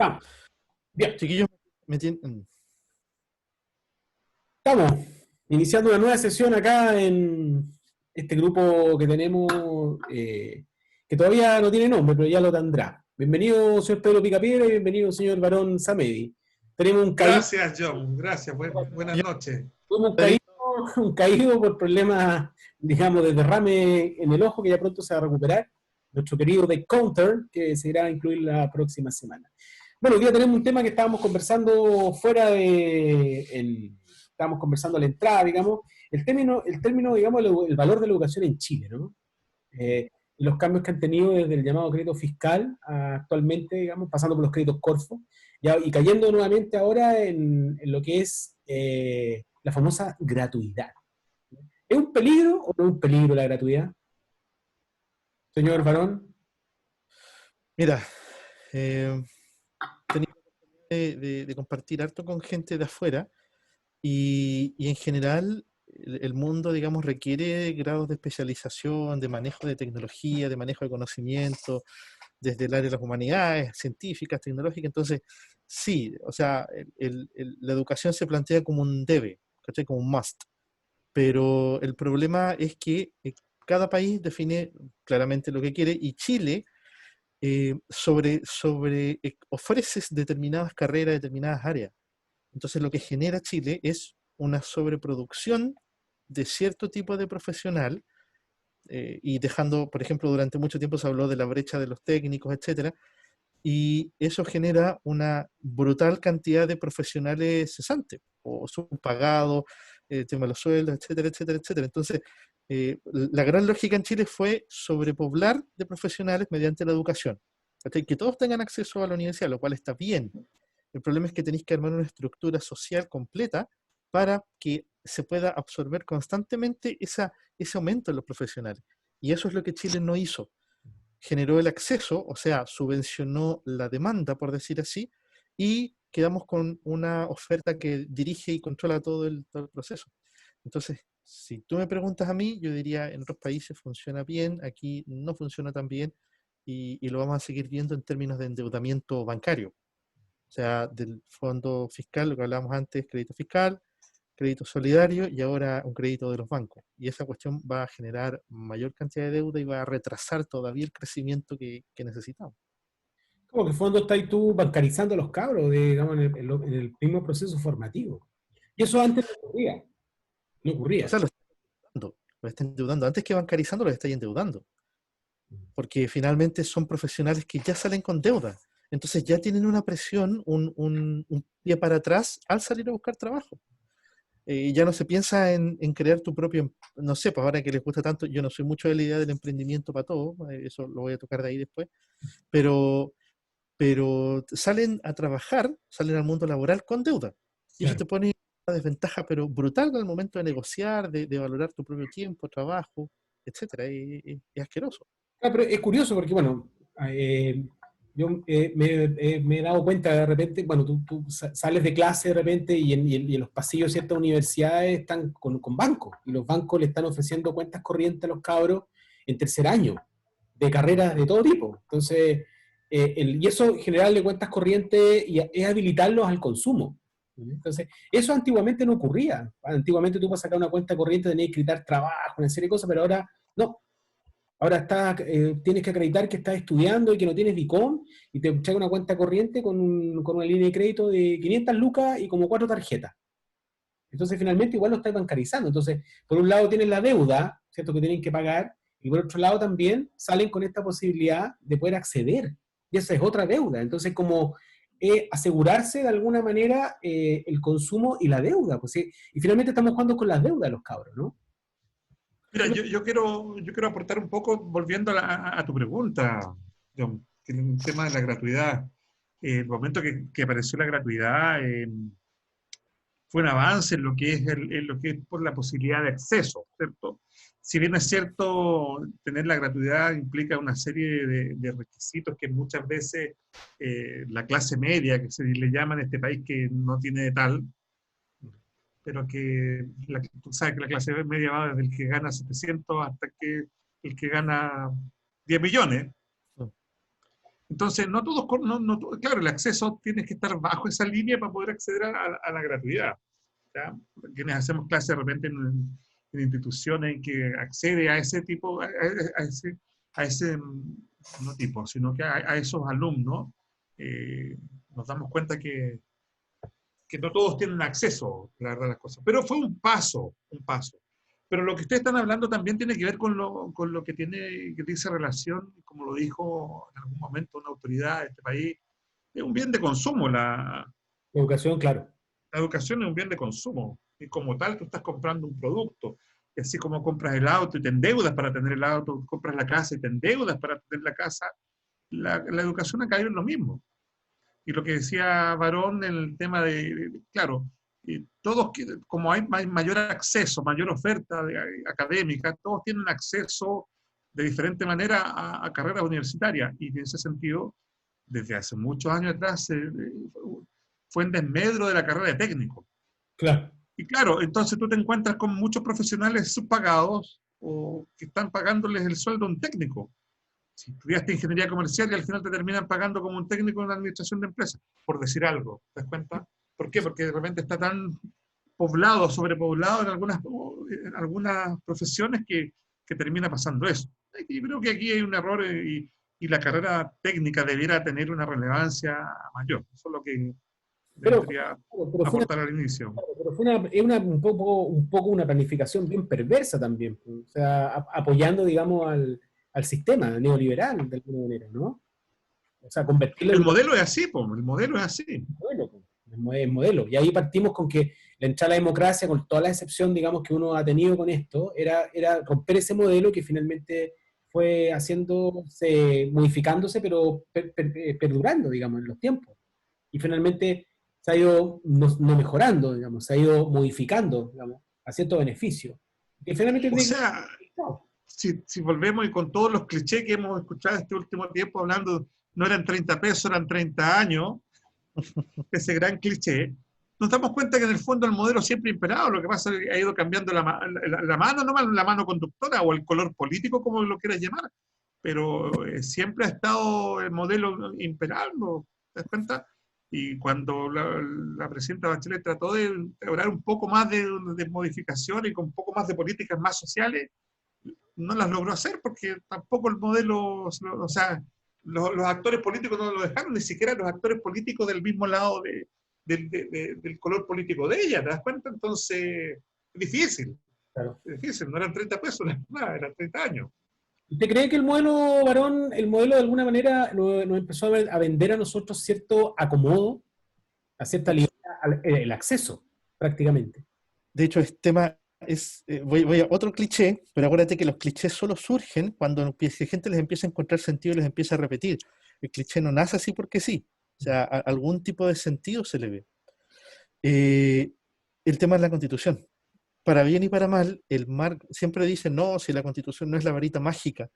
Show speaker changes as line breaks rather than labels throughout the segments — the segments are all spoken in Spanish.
Vamos, bien,
Chiquillos, me tienen...
estamos iniciando una nueva sesión acá en este grupo que tenemos, que todavía no tiene nombre, pero ya lo tendrá. Bienvenido, señor Pedro Picapiedra, y bienvenido, señor Barón Samedi. Tenemos un caído,
Gracias, John. Gracias. Buenas noches.
tuvimos un caído por problemas, digamos, de derrame en el ojo, que ya pronto se va a recuperar. Nuestro querido The Counter, que se irá a incluir la próxima semana. Bueno, hoy día tenemos un tema que estábamos conversando fuera estábamos conversando a la entrada, digamos, el término, digamos, el valor de la educación en Chile, ¿no? Los cambios que han tenido desde el llamado crédito fiscal actualmente, digamos, pasando por los créditos Corfo, y cayendo nuevamente ahora en lo que es la famosa gratuidad. ¿Es un peligro o no es un peligro la gratuidad, señor Barón?
Mira, he tenido la oportunidad de compartir harto con gente de afuera y en general el mundo, digamos, requiere grados de especialización, de manejo de tecnología, de manejo de conocimiento, desde el área de las humanidades, científicas, tecnológicas. Entonces, sí, o sea, la educación se plantea como un debe, ¿cachai? Como un must. Pero el problema es que cada país define claramente lo que quiere y Chile ofreces determinadas carreras, determinadas áreas. Entonces lo que genera Chile es una sobreproducción de cierto tipo de profesional y dejando, por ejemplo, durante mucho tiempo se habló de la brecha de los técnicos, etcétera, y eso genera una brutal cantidad de profesionales cesantes o subpagados, tema de los sueldos, etcétera, etcétera, etcétera. Entonces, la gran lógica en Chile fue sobrepoblar de profesionales mediante la educación. ¿Cachai? Que todos tengan acceso a la universidad, lo cual está bien. El problema es que tenéis que armar una estructura social completa para que se pueda absorber constantemente ese aumento en los profesionales. Y eso es lo que Chile no hizo. Generó el acceso, o sea, subvencionó la demanda, por decir así, y quedamos con una oferta que dirige y controla todo el proceso. Entonces, si tú me preguntas a mí, yo diría en otros países funciona bien, aquí no funciona tan bien, y lo vamos a seguir viendo en términos de endeudamiento bancario. O sea, del fondo fiscal, lo que hablábamos antes, crédito fiscal, crédito solidario y ahora un crédito de los bancos. Y esa cuestión va a generar mayor cantidad de deuda y va a retrasar todavía el crecimiento que necesitamos.
Como que en fondo estás tú bancarizando a los cabros, digamos, en el mismo proceso formativo. Y eso antes no ocurría. No
O
ocurría.
sea, lo está endeudando. Antes que bancarizando, lo está endeudando. Porque finalmente son profesionales que ya salen con deuda. Entonces ya tienen una presión, un pie para atrás al salir a buscar trabajo. Ya no se piensa en crear tu propio, no sé, pues ahora que les gusta tanto, yo no soy mucho de la idea del emprendimiento para todos, eso lo voy a tocar de ahí después, pero, pero salen a trabajar, salen al mundo laboral con deuda. Y eso
Claro.
te pone una desventaja, pero brutal al momento de negociar, de valorar tu propio tiempo, trabajo, etcétera. Es asqueroso.
Ah, pero es curioso porque, bueno, yo me he dado cuenta de repente, bueno, tú sales de clase de repente y en los pasillos de ciertas universidades están con bancos y los bancos le están ofreciendo cuentas corrientes a los cabros en tercer año de carreras de todo tipo. Entonces, y eso generarle cuentas corrientes y es habilitarlos al consumo. Entonces, eso antiguamente no ocurría. Antiguamente tú para sacar una cuenta corriente tenías que quitar trabajo, una serie de cosas, pero ahora no. Ahora tienes que acreditar que estás estudiando y que no tienes DICOM y te trae una cuenta corriente con una línea de crédito de 500 lucas y como 4 tarjetas. Entonces, finalmente, igual lo estás bancarizando. Entonces, por un lado tienes la deuda, ¿cierto?, que tienen que pagar, y por otro lado también salen con esta posibilidad de poder acceder. Y esa es otra deuda. Entonces, como asegurarse de alguna manera el consumo y la deuda. Pues, ¿sí? Y finalmente estamos jugando con las deudas los cabros, ¿no?
Mira, yo quiero aportar un poco, volviendo a tu pregunta, John, que el tema de la gratuidad. El momento que apareció la gratuidad fue un avance en lo que es, en lo que es por la posibilidad de acceso, ¿cierto? Si bien es cierto, tener la gratuidad implica una serie de requisitos que muchas veces la clase media, que se le llama en este país, que no tiene de tal, pero que tú sabes que la clase media va desde el que gana 700 hasta que el que gana 10 millones. Entonces, no todos, claro, el acceso tiene que estar bajo esa línea para poder acceder a la gratuidad. ¿Ya? Quienes hacemos clases de repente en instituciones que accede a ese tipo, a ese no tipo, sino que a esos alumnos, nos damos cuenta que no todos tienen acceso, la verdad, a las cosas. Pero fue un paso, un paso. Pero lo que ustedes están hablando también tiene que ver con lo que dice relación, como lo dijo en algún momento una autoridad de este país, es un bien de consumo.
Educación, claro.
La educación es un bien de consumo. Y como tal, tú estás comprando un producto. Y así como compras el auto y te endeudas para tener el auto, compras la casa y te endeudas para tener la casa, la educación ha caído en lo mismo. Y lo que decía Barón en el tema claro, todos, como hay mayor acceso, mayor oferta académica, todos tienen acceso de diferente manera a carreras universitarias. Y en ese sentido, desde hace muchos años atrás, fue en desmedro de la carrera de técnico.
Claro.
Y claro, entonces tú te encuentras con muchos profesionales subpagados o que están pagándoles el sueldo a un técnico. Si estudiaste ingeniería comercial y al final te terminan pagando como un técnico en una administración de empresas, por decir algo, ¿te das cuenta? ¿Por qué? Porque de repente está tan poblado, sobrepoblado en algunas profesiones que termina pasando eso. Y creo que aquí hay un error y la carrera técnica debiera tener una relevancia mayor. Eso es lo que
Pero,
vendría
pero
a
fue
aportar al inicio.
pero fue un poco una planificación bien perversa también, o sea, apoyando, digamos, al sistema neoliberal de alguna manera, ¿no? O sea, convertir la
El
educación
modelo es así, po, el modelo es así.
en modelo, pues, en modelo. Y ahí partimos con que la entrada a la democracia, con toda la excepción, digamos, que uno ha tenido con esto, era romper ese modelo que finalmente fue haciéndose, modificándose, pero perdurando, digamos, en los tiempos. Y finalmente se ha ido no mejorando, digamos, se ha ido modificando, digamos, a cierto beneficio. Y finalmente
O sea,
no,
si volvemos y con todos los clichés que hemos escuchado este último tiempo hablando, no eran 30 pesos, eran 30 años, ese gran cliché, nos damos cuenta que en el fondo el modelo siempre ha imperado, lo que pasa es que ha ido cambiando la mano, no la mano conductora o el color político, como lo quieras llamar, pero siempre ha estado el modelo imperando, ¿te das cuenta? Y cuando la presidenta Bachelet trató de hablar un poco más de modificación y con un poco más de políticas más sociales, no las logró hacer porque tampoco el modelo, o sea, los actores políticos no lo dejaron, ni siquiera los actores políticos del mismo lado del color político de ella, ¿te das cuenta? Entonces,
claro.
es difícil, no eran 30 pesos, nada, eran 30 años.
¿Usted cree que el modelo, varón, el modelo de alguna manera nos empezó a vender a nosotros cierto acomodo, a cierta libertad, el acceso, prácticamente?
De hecho, este tema voy a otro cliché, pero acuérdate que los clichés solo surgen cuando la gente les empieza a encontrar sentido y les empieza a repetir. El cliché no nace así porque sí. O sea, algún tipo de sentido se le ve. El tema de la Constitución. Para bien y para mal, siempre dicen, no, si la Constitución no es la varita mágica,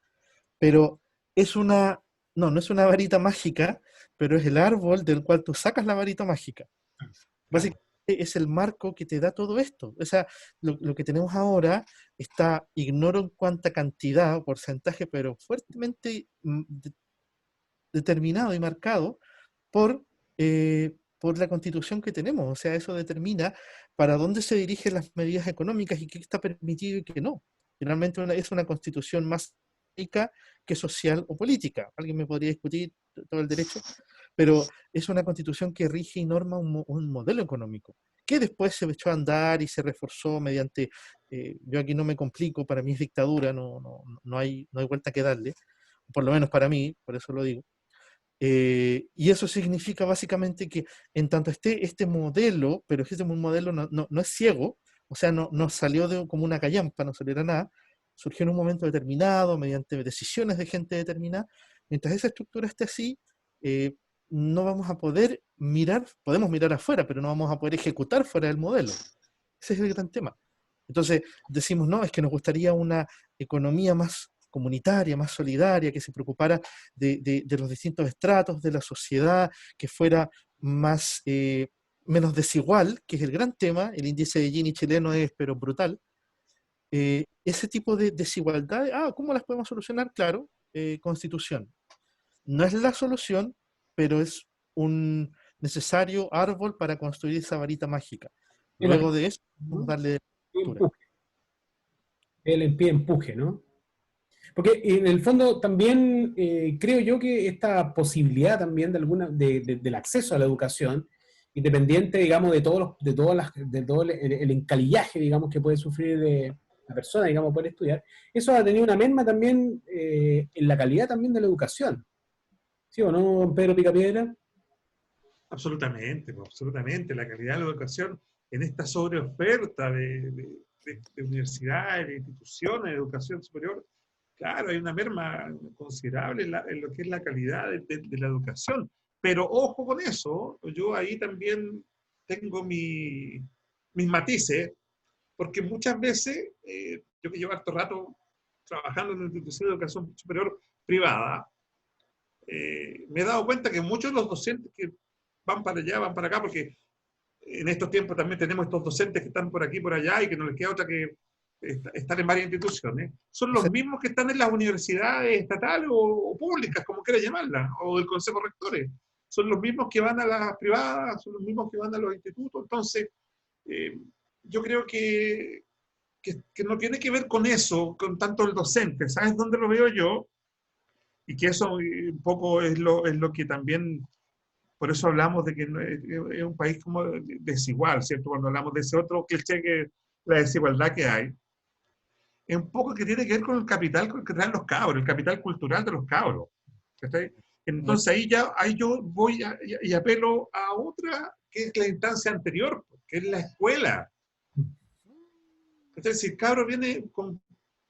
pero no es una varita mágica, pero es el árbol del cual tú sacas la varita mágica. Básicamente es el marco que te da todo esto. O sea, lo que tenemos ahora está, ignoro en cuánta cantidad o porcentaje, pero fuertemente determinado y marcado por la constitución que tenemos. O sea, eso determina para dónde se dirigen las medidas económicas y qué está permitido y qué no. Finalmente es una constitución más política que social o política. Alguien me podría discutir todo el derecho, pero es una constitución que rige y norma un modelo económico, que después se echó a andar y se reforzó mediante, yo aquí no me complico, para mí es dictadura, no hay vuelta que darle, por lo menos para mí, por eso lo digo. Y eso significa básicamente que en tanto esté este modelo, pero este modelo no es ciego, o sea, no salió como una callampa, no salió de nada, surgió en un momento determinado, mediante decisiones de gente determinada. Mientras esa estructura esté así, no vamos a poder podemos mirar afuera, pero no vamos a poder ejecutar fuera del modelo. Ese es el gran tema. Entonces decimos, no, es que nos gustaría una economía más comunitaria, más solidaria, que se preocupara de los distintos estratos de la sociedad, que fuera menos desigual, que es el gran tema. El índice de Gini chileno es pero brutal. Ese tipo de desigualdades, ¿cómo las podemos solucionar? Claro, constitución. no es la solución, pero es un necesario árbol para construir esa varita mágica.
Es la
Luego de eso, vamos
¿no?
a darle lectura.
Empuje, el pie empuje, ¿no? Porque en el fondo también creo yo que esta posibilidad también de del acceso a la educación, independiente, digamos, de todo el encalillaje, digamos, que puede sufrir la persona, digamos, por estudiar, eso ha tenido una merma también en la calidad también de la educación. ¿Sí o no, don Pedro Picapiedra?
Absolutamente, pues, absolutamente. La calidad de la educación en esta sobreoferta de universidades, de instituciones de educación superior, claro, hay una merma considerable en lo que es la calidad de la educación. Pero ojo con eso, yo ahí también tengo mis matices, porque muchas veces, yo que llevo harto rato trabajando en una institución de educación superior privada, me he dado cuenta que muchos de los docentes que van para allá, van para acá, porque en estos tiempos también tenemos estos docentes que están por aquí, por allá, y que no les queda otra que estar en varias instituciones, son los mismos que están en las universidades estatales o públicas, como quiera llamarlas, o del Consejo de Rectores. Son los mismos que van a las privadas, son los mismos que van a los institutos. Entonces, eh, yo creo que no tiene que ver con eso, con tanto el docente. ¿Sabes dónde lo veo yo? Y que eso un poco es lo que también, por eso hablamos de que es un país como desigual, ¿cierto? Cuando hablamos de ese otro cliché que la desigualdad que hay, es un poco que tiene que ver con el capital que traen los cabros, el capital cultural de los cabros. ¿Está? Entonces ahí yo voy y apelo a otra, que es la instancia anterior, que es la escuela. Entonces, si el cabro viene con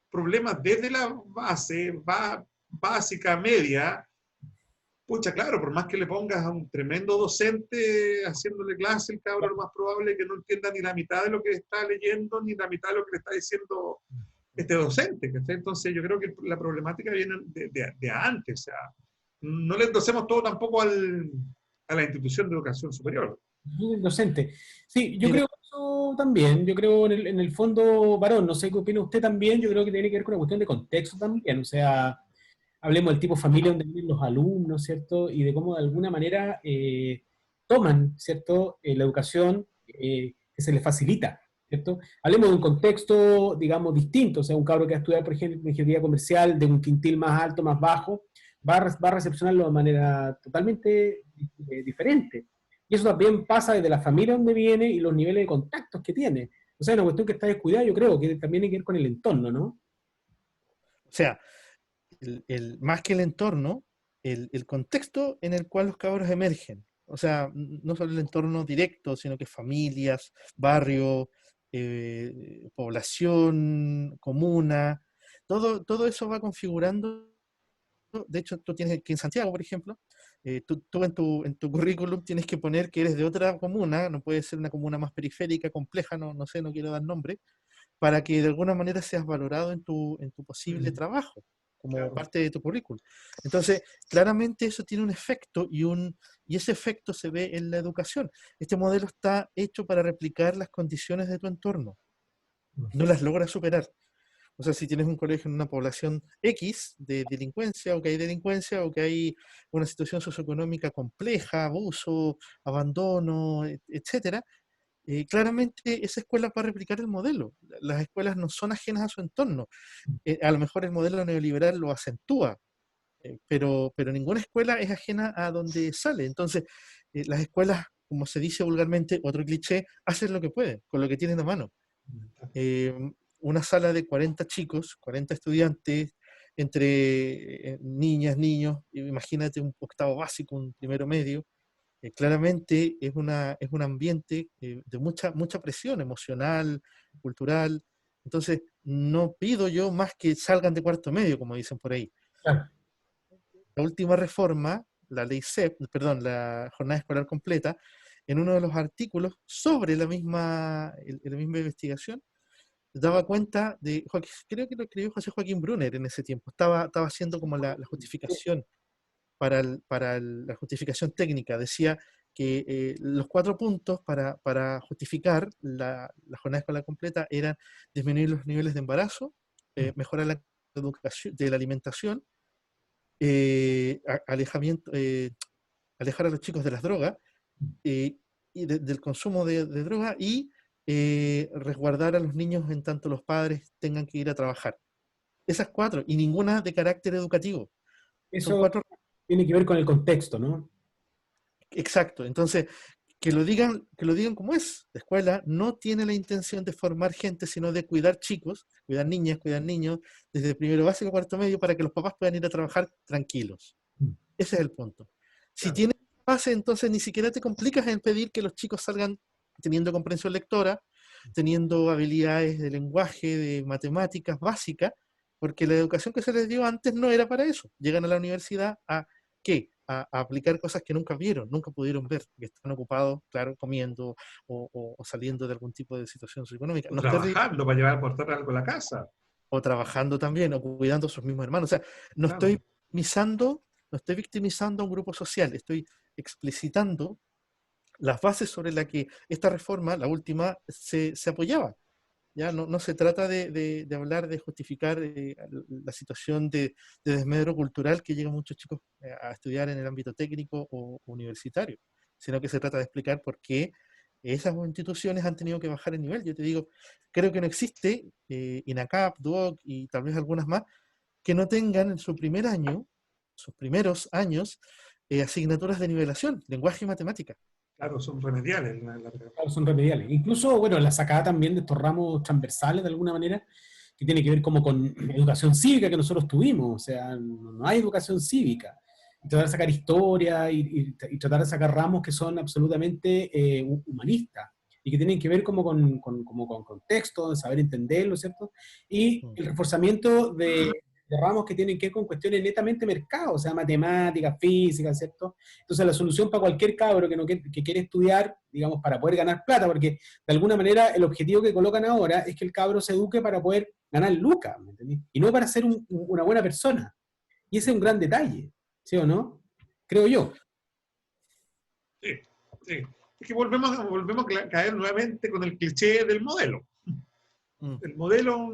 problemas desde la base, va básica, media, pucha, claro, por más que le pongas a un tremendo docente haciéndole clase, el cabro lo más probable es que no entienda ni la mitad de lo que está leyendo, ni la mitad de lo que le está diciendo este docente. Entonces yo creo que la problemática viene de antes. O sea, no le endosemos todo tampoco a la institución de educación superior.
El docente. Sí, yo
Mira,
creo eso también. Yo creo en el fondo, varón, no sé qué opina usted también, yo creo que tiene que ver con una cuestión de contexto también. O sea, hablemos del tipo de familia donde viven los alumnos, ¿cierto? Y de cómo de alguna manera toman, ¿cierto? La educación que se les facilita, ¿cierto? Hablemos de un contexto, digamos, distinto. O sea, un cabro que va a estudiar, por ejemplo, ingeniería comercial de un quintil más alto, más bajo, va a recepcionarlo de manera totalmente diferente. Y eso también pasa desde la familia donde viene y los niveles de contactos que tiene. O sea, es una cuestión que está descuidada, yo creo, que también hay que ver con el entorno, ¿no?
o sea, más que el entorno, el contexto en el cual los cabros emergen. O sea, no solo el entorno directo, sino que familias, barrio, población, comuna, todo eso va configurando. De hecho, tú tienes que en Santiago, por ejemplo, tú en tu currículum tienes que poner que eres de otra comuna, no puede ser una comuna más periférica, compleja, no sé, no quiero dar nombre, para que de alguna manera seas valorado en tu posible trabajo, como
Claro.
parte de tu currículum. Entonces, claramente eso tiene un efecto y ese efecto se ve en la educación. Este modelo está hecho para replicar las condiciones de tu entorno, no las logra superar. O sea, si tienes un colegio en una población X de delincuencia, o que hay delincuencia, o que hay una situación socioeconómica compleja, abuso, abandono, etcétera, claramente esa escuela va a replicar el modelo. Las escuelas no son ajenas a su entorno. A lo mejor el modelo neoliberal lo acentúa, pero ninguna escuela es ajena a donde sale. Entonces, las escuelas, como se dice vulgarmente, otro cliché, hacen lo que pueden, con lo que tienen a mano. Eh, una sala de 40 chicos, 40 estudiantes, entre niñas, niños, imagínate un octavo básico, un primero medio, claramente es un ambiente de mucha presión emocional, cultural. Entonces, no pido yo más que salgan de cuarto medio, como dicen por ahí.
Claro.
La última reforma, la ley CEP, perdón, la jornada escolar completa, en uno de los artículos sobre la misma investigación, daba cuenta de, creo que lo escribió José Joaquín Brunner en ese tiempo, estaba haciendo como la justificación la justificación técnica. Decía que los 4 puntos para justificar la jornada escolar completa eran disminuir los niveles de embarazo, mejorar la educación, de la alimentación, alejamiento, alejar a los chicos de las drogas y del consumo de drogas y resguardar a los niños en tanto los padres tengan que ir a trabajar. Esas 4, y ninguna de carácter educativo. Son
Eso
4.
tiene que ver con el contexto, ¿no?
Exacto. Entonces, que lo digan como es. La escuela no tiene la intención de formar gente, sino de cuidar chicos, cuidar niñas, cuidar niños, desde primero básico a cuarto medio, para que los papás puedan ir a trabajar tranquilos. Ese es el punto. Si tienes base, entonces ni siquiera te complicas en pedir que los chicos salgan teniendo comprensión lectora, teniendo habilidades de lenguaje, de matemáticas básicas, porque la educación que se les dio antes no era para eso. Llegan a la universidad a ¿qué? A aplicar cosas que nunca vieron, nunca pudieron ver, que están ocupados, claro, comiendo o saliendo de algún tipo de situación socioeconómica.
O
No
trabajando para llevar a aportar algo a la casa.
o trabajando también, o cuidando a sus mismos hermanos. O sea, no
Claro.
estoy no estoy victimizando a un grupo social, estoy explicitando las bases sobre las que esta reforma, la última, se apoyaba. Ya no se trata de hablar, de justificar la situación de desmedro cultural que llegan muchos chicos a estudiar en el ámbito técnico o universitario, sino que se trata de explicar por qué esas instituciones han tenido que bajar el nivel. Yo te digo, creo que no existe INACAP, DUOC y tal vez algunas más, que no tengan en su primer año, sus primeros años, asignaturas de nivelación, lenguaje y matemática.
Claro, son remediales.
Claro, son remediales. Incluso, bueno, la sacada también de estos ramos transversales, de alguna manera, que tiene que ver como con educación cívica que nosotros tuvimos. O sea, no hay educación cívica. Y tratar de sacar historia y tratar de sacar ramos que son absolutamente humanistas y que tienen que ver como con contexto, de saber entenderlo, ¿cierto? Y el reforzamiento de ramos que tienen que ver con cuestiones netamente mercado, o sea, matemáticas, física, ¿cierto? Entonces la solución para cualquier cabro que quiere estudiar, digamos, para poder ganar plata, porque de alguna manera el objetivo que colocan ahora es que el cabro se eduque para poder ganar lucas, ¿me entendés? Y no para ser una buena persona. Y ese es un gran detalle, ¿sí o no? Creo yo.
Sí, sí. Es que volvemos a caer nuevamente con el cliché del modelo. El modelo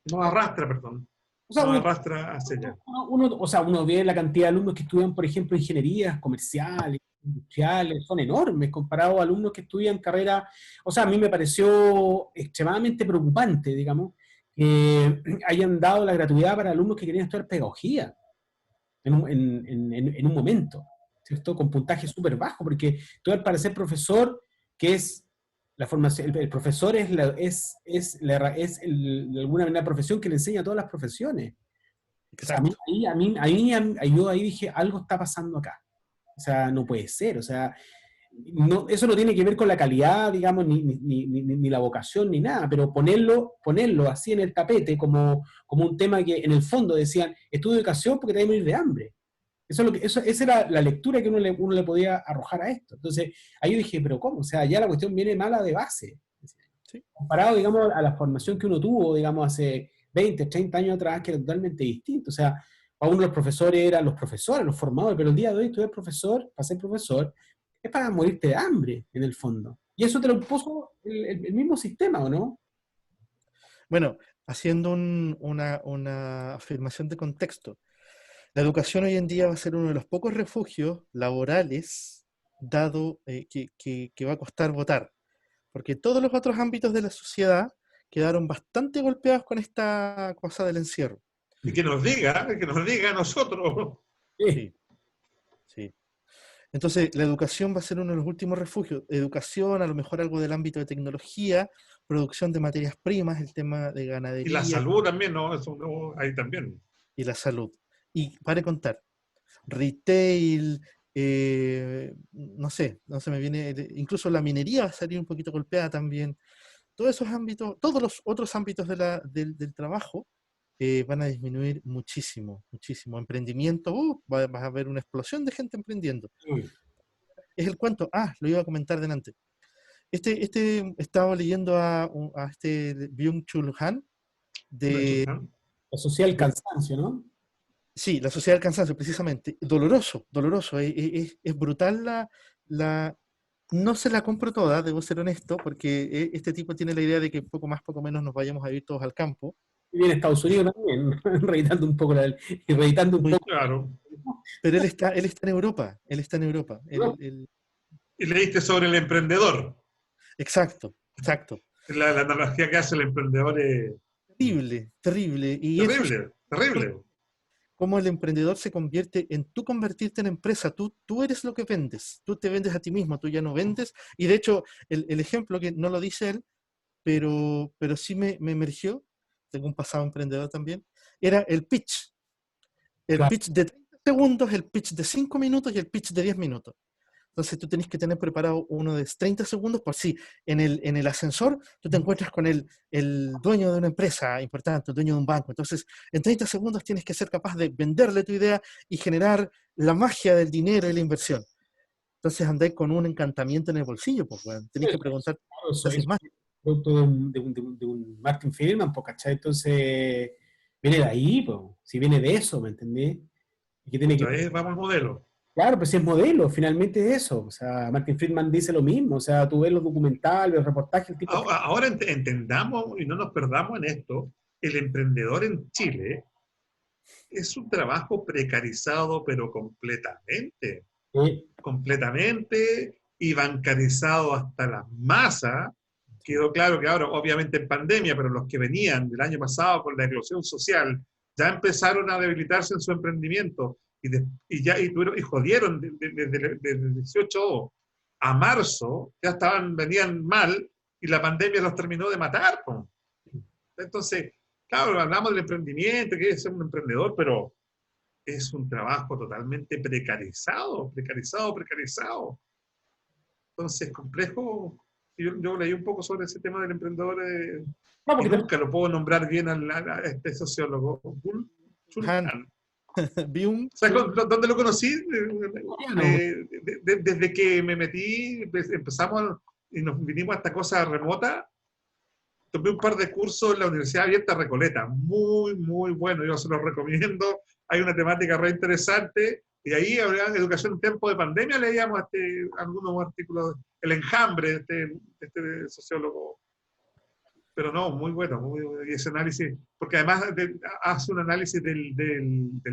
no arrastra, perdón,
O sea,
no arrastra hacia allá.
uno ve la cantidad de alumnos que estudian, por ejemplo, ingenierías comerciales, industriales, son enormes comparados a alumnos que estudian carreras. O sea, a mí me pareció extremadamente preocupante, digamos, que hayan dado la gratuidad para alumnos que querían estudiar pedagogía en un momento, ¿cierto? Con puntaje súper bajo, porque tú al parecer profesor, que es la formación, el profesor de alguna manera la profesión que le enseña a todas las profesiones. O sea, yo ahí dije, algo está pasando acá. O sea, no puede ser. O sea, no, eso no tiene que ver con la calidad, digamos, ni la vocación, ni nada, pero ponerlo así en el tapete como un tema que en el fondo decían, estudio educación porque te vas a morir de hambre. Esa era la lectura que uno le podía arrojar a esto. Entonces, ahí yo dije, pero ¿cómo? O sea, ya la cuestión viene mala de base.
¿Sí?
Comparado, digamos, a la formación que uno tuvo, digamos, hace 20, 30 años atrás, que era totalmente distinto. O sea, para uno los profesores eran los profesores, los formadores, pero el día de hoy tú eres profesor, para ser profesor, es para morirte de hambre, en el fondo. Y eso te lo puso el mismo sistema, ¿o no?
Bueno, haciendo una afirmación de contexto, la educación hoy en día va a ser uno de los pocos refugios laborales dado que va a costar votar, porque todos los otros ámbitos de la sociedad quedaron bastante golpeados con esta cosa del encierro.
Y que nos diga a nosotros.
Sí.
Sí, sí. Entonces, la educación va a ser uno de los últimos refugios. Educación, a lo mejor algo del ámbito de tecnología, producción de materias primas, el tema de
Y
ganadería.
la salud también, ¿no? Eso ahí también.
Y la salud. Y para contar, retail, no sé, no se me viene, incluso la minería va a salir un poquito golpeada también. Todos esos ámbitos, todos los otros ámbitos del trabajo van a disminuir muchísimo, muchísimo. Emprendimiento, va a haber una explosión de gente emprendiendo.
Sí.
Es el cuento, lo iba a comentar delante. Estaba leyendo a este Byung-Chul Han de,
La social
de
cansancio, ¿no?
sí, la sociedad del cansancio, precisamente. Doloroso, doloroso. Es brutal no se la compro toda, debo ser honesto, porque este tipo tiene la idea de que poco más, poco menos nos vayamos a ir todos al campo.
Y viene Estados Unidos también, reeditando un poco, y reeditando un
Muy-
poco.
Claro.
pero él está en Europa, él está en Europa.
¿No?
Y leíste sobre el emprendedor.
Exacto, exacto.
La analogía que hace el emprendedor es
Terrible, terrible. Y eso es
terrible, terrible.
cómo el emprendedor se convierte en tú convertirte en empresa. Tú eres lo que vendes. Tú te vendes a ti mismo, tú ya no vendes. Y de hecho, el ejemplo que no lo dice él, pero sí me emergió, tengo un pasado emprendedor también, era el pitch. El
Claro.
pitch de 30 segundos, el pitch de 5 minutos y el pitch de 10 minutos. Entonces tú tenés que tener preparado uno de 30 segundos, por si en el ascensor tú te encuentras con el dueño de una empresa importante, el dueño de un banco. Entonces, en 30 segundos tienes que ser capaz de venderle tu idea y generar la magia del dinero y la inversión. Entonces andáis con un encantamiento en el bolsillo, pues, bueno, tenés que preguntar
Claro,
si haces
es
más.
producto de un Martin Friedman, po, ¿cachai? Entonces, viene de ahí, po. Si viene de eso, ¿me entendés? Y que tiene
Otra
que,
vez vamos al modelo.
claro, pues si es modelo, finalmente es eso. O sea, Martin Friedman dice lo mismo. O sea, tú ves los documentales, los reportajes, el tipo...
Ahora entendamos y no nos perdamos en esto. El emprendedor en Chile es un trabajo precarizado, pero completamente. Completamente y bancarizado hasta las masas. Quedó claro que ahora, obviamente en pandemia, pero los que venían del año pasado con la eclosión social, ya empezaron a debilitarse en su emprendimiento y jodieron desde el 18 a marzo, ya venían mal y la pandemia los terminó de matar. Po. Entonces, claro, hablamos del emprendimiento, que es ser un emprendedor, pero es un trabajo totalmente precarizado, precarizado, precarizado. Entonces, complejo. Yo leí un poco sobre ese tema del emprendedor
No,
y
porque
nunca lo puedo nombrar bien a este sociólogo.
Han, Bium,
¿Dónde lo conocí?
no.
Desde que me metí, empezamos y nos vinimos a esta cosa remota. Tomé un par de cursos en la Universidad Abierta Recoleta, muy, muy bueno, yo se los recomiendo, hay una temática re interesante, y ahí habrá educación en tiempo de pandemia, leíamos algunos artículos, el enjambre de este sociólogo, pero no, muy bueno, y ese análisis, porque además hace un análisis del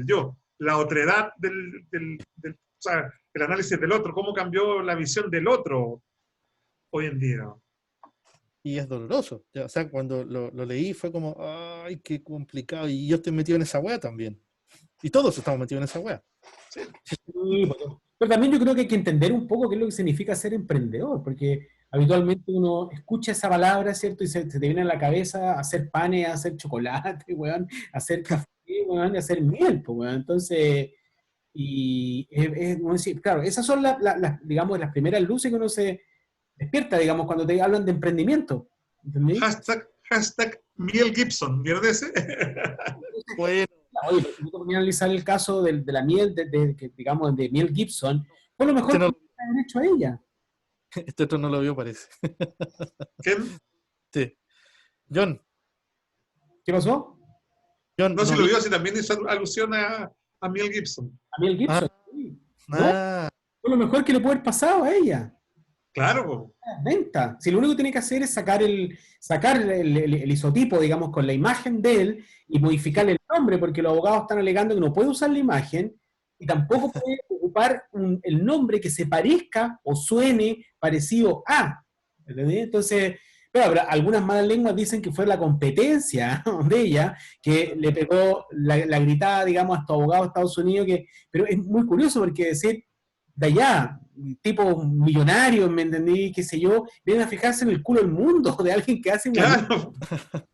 yo, la otredad o sea, el análisis del otro, cómo cambió la visión del otro hoy en día.
y es doloroso. O sea, cuando lo leí fue como, ay, qué complicado. Y yo estoy metido en esa wea también. Y todos estamos metidos en esa wea.
Sí, pero también yo creo que hay que entender un poco qué es lo que significa ser emprendedor, porque habitualmente uno escucha esa palabra, ¿cierto? Y se te viene a la cabeza hacer panes, hacer chocolate, weón, hacer café, weón, y hacer miel, pues, weón. Entonces, claro, esas son digamos, las primeras luces que uno se despierta, digamos, cuando te hablan de emprendimiento. ¿Entendí?
Hashtag Mel Gibson, ¿vieron ese?
Bueno,
Oye, pero si tú te ponías a analizar el caso de la miel, digamos, de Mel Gibson, fue lo mejor
este, no,
que le han hecho a ella.
este otro no lo vio, parece.
¿Quién?
Sí. John,
¿Qué pasó?
John,
No, si
no
lo
vi-
vio, si también hizo alusión a Mel Gibson.
A Mel
Ah,
Gibson. Sí. ¿No?
ah,
Fue lo mejor que le puede haber pasado a ella.
Claro, po.
Venta. Si lo único que tiene que hacer es sacar el isotipo, digamos, con la imagen de él y modificarle el nombre, porque los abogados están alegando que no puede usar la imagen y tampoco puede ocupar el nombre que se parezca o suene parecido a. ¿Entendés? Entonces, claro, algunas malas lenguas dicen que fue la competencia de ella que le pegó la gritada, digamos, a estos abogados de Estados Unidos, pero es muy curioso porque decir de allá, tipo millonario, ¿me entendí? Qué sé yo, vienen a fijarse en el culo del mundo de alguien que hace una...
Claro.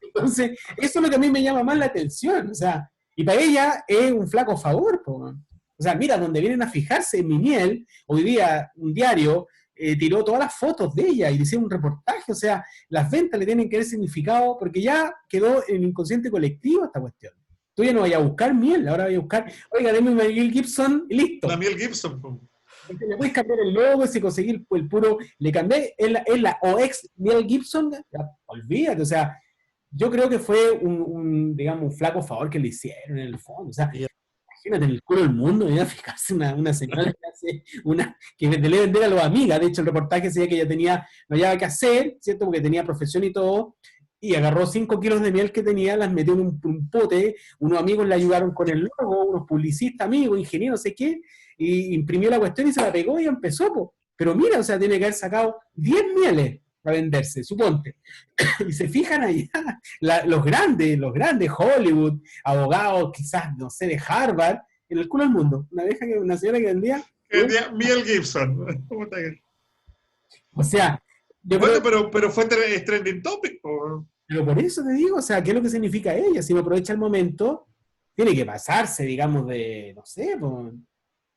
Entonces, eso es lo que a mí me llama más la atención, o sea, y para ella es un flaco favor, po. O sea, mira, donde vienen a fijarse en mi miel, hoy día un diario tiró todas las fotos de ella y le hicieron un reportaje, o sea, las ventas le tienen que dar significado porque ya quedó en el inconsciente colectivo esta cuestión. Tú ya no vayas a buscar miel, ahora vayas a buscar, oiga, denme una Mel Gibson y listo.
La Mel Gibson, po.
Porque le puedes cambiar el logo, si conseguir el puro, le cambié, es la OX Mel Gibson, ya, olvídate, o sea, yo creo que fue digamos, un flaco favor que le hicieron en el fondo, o sea,
y-
imagínate en el culo del mundo, y a fijarse una señora que hace que le debe vender a los amigas, de hecho el reportaje decía que ella no había que hacer, ¿cierto? Porque tenía profesión y todo, y agarró 5 kilos de miel que tenía, las metió en un pote, unos amigos le ayudaron con el logo, unos publicistas amigos, ingenieros, no sé qué, y imprimió la cuestión y se la pegó y empezó, po. Pero mira, o sea, tiene que haber sacado 10 mieles para venderse, suponte. Y se fijan allá, los grandes, Hollywood, abogados, quizás, no sé, de Harvard, en el culo del mundo. Una señora que vendía,
Mel Gibson.
o sea, yo
Bueno,
creo,
pero fue trending topic.
pero por eso te digo, o sea, ¿qué es lo que significa ella? Si no aprovecha el momento, tiene que pasarse, digamos, de, no sé,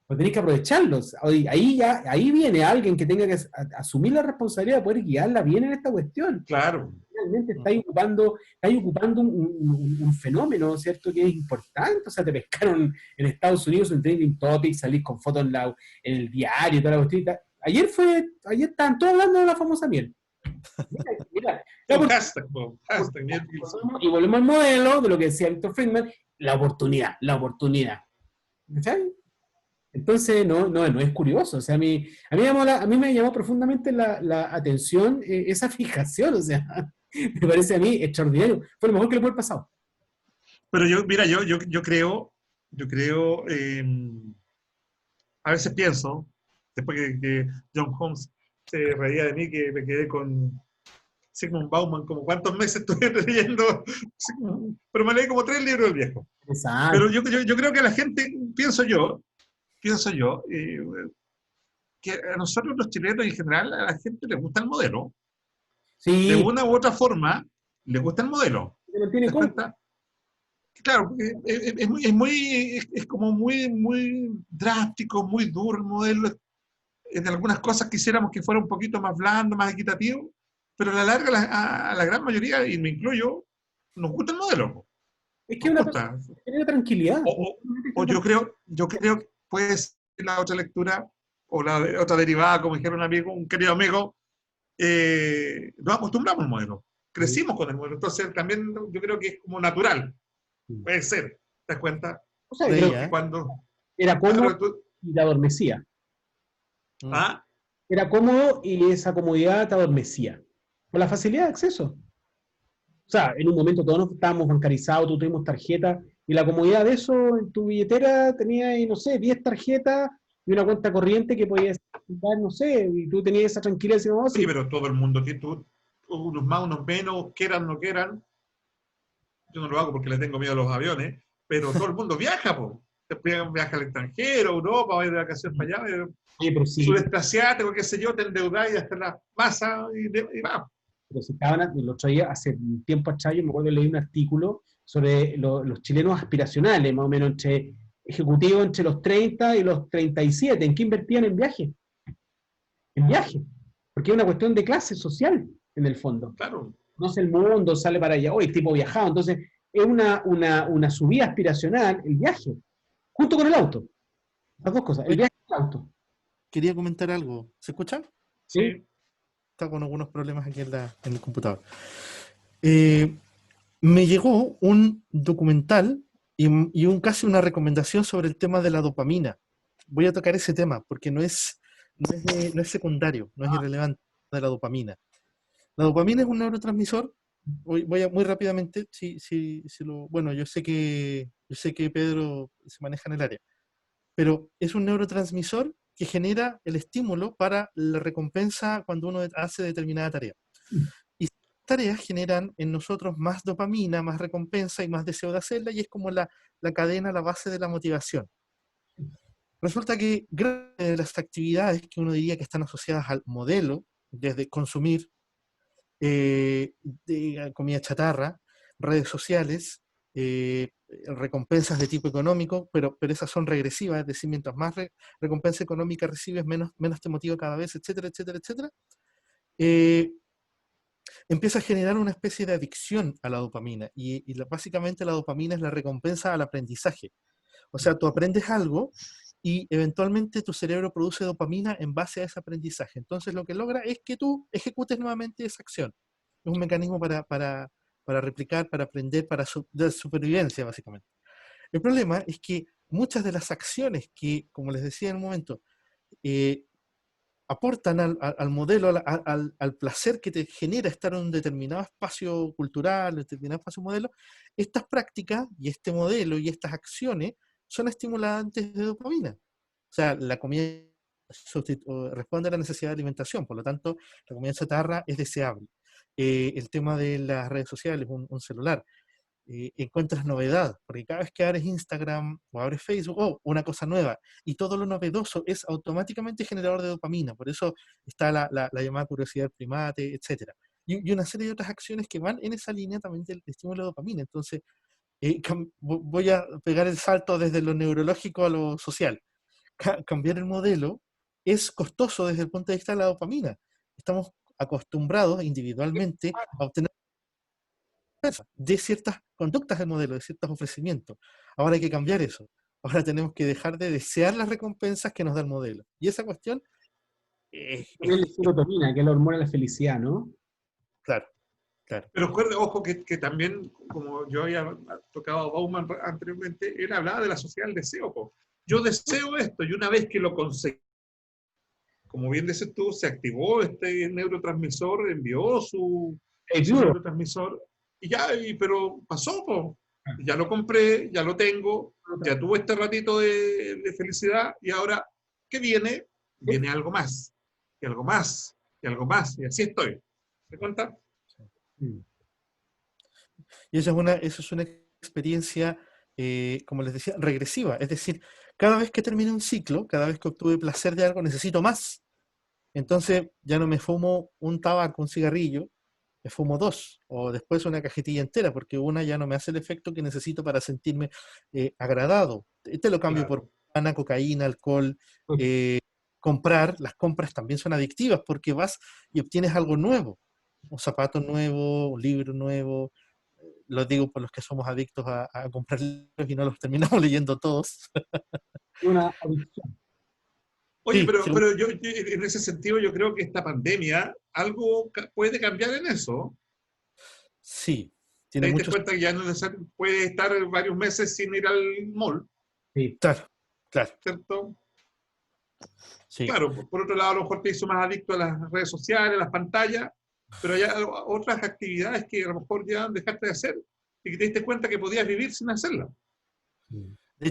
pues tenéis que aprovecharlos. Ahí viene alguien que tenga que asumir la responsabilidad de poder guiarla bien en esta cuestión.
Claro.
Realmente estáis ocupando un fenómeno, ¿cierto? Que es importante. O sea, te pescaron en Estados Unidos en Trending Topic, salís con fotos en el diario, toda la cuestión. Ayer estaban todos hablando de la famosa miel. Mira,
Un hashtag, Mel Gibson.
y volvemos al modelo de lo que decía Víctor Friedman, la oportunidad. ¿Sabes? Entonces, no es curioso. O sea, a mí me llamó profundamente la atención esa fijación. O sea, me parece a mí extraordinario. Fue lo mejor que le puede haber pasado.
Pero mira, yo creo, a veces pienso, después que John Holmes se reía de mí, que me quedé con Sigmund Bauman, como cuántos meses estuve leyendo, pero me leí como 3 libros del viejo.
Exacto.
Pero yo creo que a la gente, pienso yo, que a nosotros los chilenos en general, a la gente le gusta el modelo.
Sí.
De una u otra forma, le gusta el modelo.
No
¿Te
tiene
das
cómo.
cuenta? Claro, es como muy drástico, muy duro el modelo. En algunas cosas quisiéramos que fuera un poquito más blando, más equitativo, pero a la larga, a la gran mayoría, y me incluyo, nos gusta el modelo.
Es que
Nos
una cosa
gusta.
que tiene tranquilidad.
O yo creo que puede ser la otra lectura, o la otra derivada, como dijeron un querido amigo, nos acostumbramos al modelo. Crecimos con el modelo. Entonces también yo creo que es como natural. Puede ser. ¿Te das cuenta?
O sea,
Por
creo
ahí,
que
Que cuando...
era cómodo
Claro, tú,
y te adormecía.
¿ah?
Era cómodo y esa comodidad te adormecía. Por la facilidad de acceso. O sea, en un momento todos nos estábamos bancarizados, todos tuvimos tarjeta, y la comodidad de eso, en tu billetera tenías, no sé, 10 tarjetas y una cuenta corriente que podías dar, no sé, y tú tenías esa tranquilidad de decir, no,
Oye,
sí,
pero todo el mundo, unos más, unos menos, quieran, no quieran, yo no lo hago porque le tengo miedo a los aviones, pero todo el mundo viaja, po. Viaja al extranjero, Europa, va a ir de vacaciones para allá,
oye, pero sí,
sudeste asiático, qué sé yo, te endeudáis hasta la masa y va.
pero si estaban, el otro día, hace un tiempo atrás, yo me acuerdo que leí un artículo sobre los chilenos aspiracionales, más o menos entre ejecutivos entre los 30 y los 37, ¿en qué invertían en viaje? En viaje, porque es una cuestión de clase social, en el fondo.
Claro.
Conoce el mundo, sale para allá, hoy tipo viajado, entonces es una subida aspiracional, el viaje, junto con el auto, las dos cosas, el
Oye,
viaje y el auto.
quería comentar algo. ¿Se escucha?
¿Sí?
Sí.
Está con algunos problemas aquí en el computador. Eh, Me llegó un documental y casi una recomendación sobre el tema de la dopamina. Voy a tocar ese tema porque no es secundario, no es irrelevante de la dopamina. La dopamina es un neurotransmisor. Voy muy rápidamente, bueno, yo sé que Pedro se maneja en el área, pero es un neurotransmisor que genera el estímulo para la recompensa cuando uno hace determinada tarea. Y tareas generan en nosotros más dopamina, más recompensa y más deseo de hacerla, y es como la cadena, la base de la motivación. Resulta que gran parte de las actividades que uno diría que están asociadas al modelo, desde consumir comida chatarra, redes sociales, recompensas de tipo económico, pero esas son regresivas, es decir, mientras más recompensa económica recibes, menos te motiva cada vez, etcétera, etcétera, etcétera. Empieza a generar una especie de adicción a la dopamina y básicamente la dopamina es la recompensa al aprendizaje. O sea, tú aprendes algo y eventualmente tu cerebro produce dopamina en base a ese aprendizaje. Entonces lo que logra es que tú ejecutes nuevamente esa acción. Es un mecanismo para replicar, para aprender, de supervivencia básicamente. El problema es que muchas de las acciones que, como les decía en un momento, eh, aportan al modelo, al placer que te genera estar en un determinado espacio cultural, un determinado espacio modelo, estas prácticas y este modelo y estas acciones son estimulantes de dopamina. O sea, la comida responde a la necesidad de alimentación, por lo tanto, la comida chatarra es deseable. El tema de las redes sociales, un celular, encuentras novedad, porque cada vez que abres Instagram o abres Facebook, oh, una cosa nueva, y todo lo novedoso es automáticamente generador de dopamina, por eso está la llamada curiosidad del primate, etc. Y una serie de otras acciones que van en esa línea también del estímulo de dopamina. Entonces, voy a pegar el salto desde lo neurológico a lo social. Cambiar el modelo es costoso desde el punto de vista de la dopamina. Estamos acostumbrados individualmente a obtener de ciertas conductas del modelo, de ciertos ofrecimientos. Ahora hay que cambiar eso. Ahora tenemos que dejar de desear las recompensas que nos da el modelo. Y esa cuestión
La serotonina, que es la hormona de la felicidad, ¿no?
claro, claro.
Pero recuerde, ojo, que también, como yo había tocado a Bauman anteriormente, él hablaba de la sociedad del deseo. Po. Yo deseo esto y una vez que lo conseguí, como bien dices tú, se activó este neurotransmisor, envió su neurotransmisor y ya, pero pasó, po. Ya lo compré, ya lo tengo, ya tuve este ratito de felicidad y ahora, ¿qué viene? Viene algo más, y algo más, y algo más, y así estoy. ¿Se cuenta?
Y eso es una experiencia, como les decía, regresiva. Es decir, cada vez que termino un ciclo, cada vez que obtuve placer de algo, necesito más. Entonces ya no me fumo un tabaco, un cigarrillo, me fumo dos, o después una cajetilla entera, porque una ya no me hace el efecto que necesito para sentirme agradado. Te lo cambio por pana, cocaína, alcohol. Las compras también son adictivas porque vas y obtienes algo nuevo, un zapato nuevo, un libro nuevo. Lo digo por los que somos adictos a comprar libros y no los terminamos leyendo todos.
Una adicción.
Oye,
Sí,
pero yo en ese sentido yo creo que esta pandemia algo puede cambiar en eso.
sí,
Te
tiene
diste
muchos.
cuenta que ya no puede estar varios meses sin ir al mall,
Sí.
Claro, claro.
¿cierto?
Sí.
Claro, por otro lado a lo mejor te hizo más adicto a las redes sociales, a las pantallas, pero hay otras actividades que a lo mejor ya dejaste de hacer y que te diste cuenta que podías vivir sin hacerlas.
De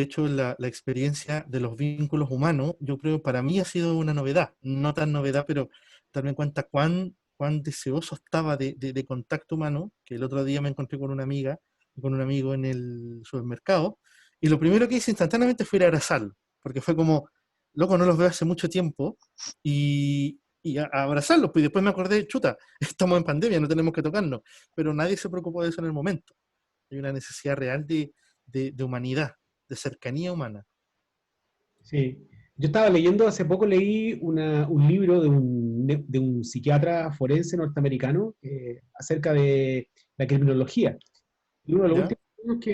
hecho la experiencia de los vínculos humanos, yo creo, para mí ha sido una novedad. No tan novedad, pero darme cuenta cuán deseoso estaba de contacto humano, que el otro día me encontré con una amiga y con un amigo en el supermercado, y lo primero que hice instantáneamente fue ir a abrazarlo, porque fue como, loco, no los veo hace mucho tiempo, y a abrazarlos, pues, y después me acordé, chuta, estamos en pandemia, no tenemos que tocarnos, pero nadie se preocupó de eso en el momento. Hay una necesidad real de humanidad, de cercanía humana.
Sí. Yo estaba leyendo, hace poco leí un libro de un psiquiatra forense norteamericano acerca de la criminología. Y uno de los
¿Ya?
últimos estudios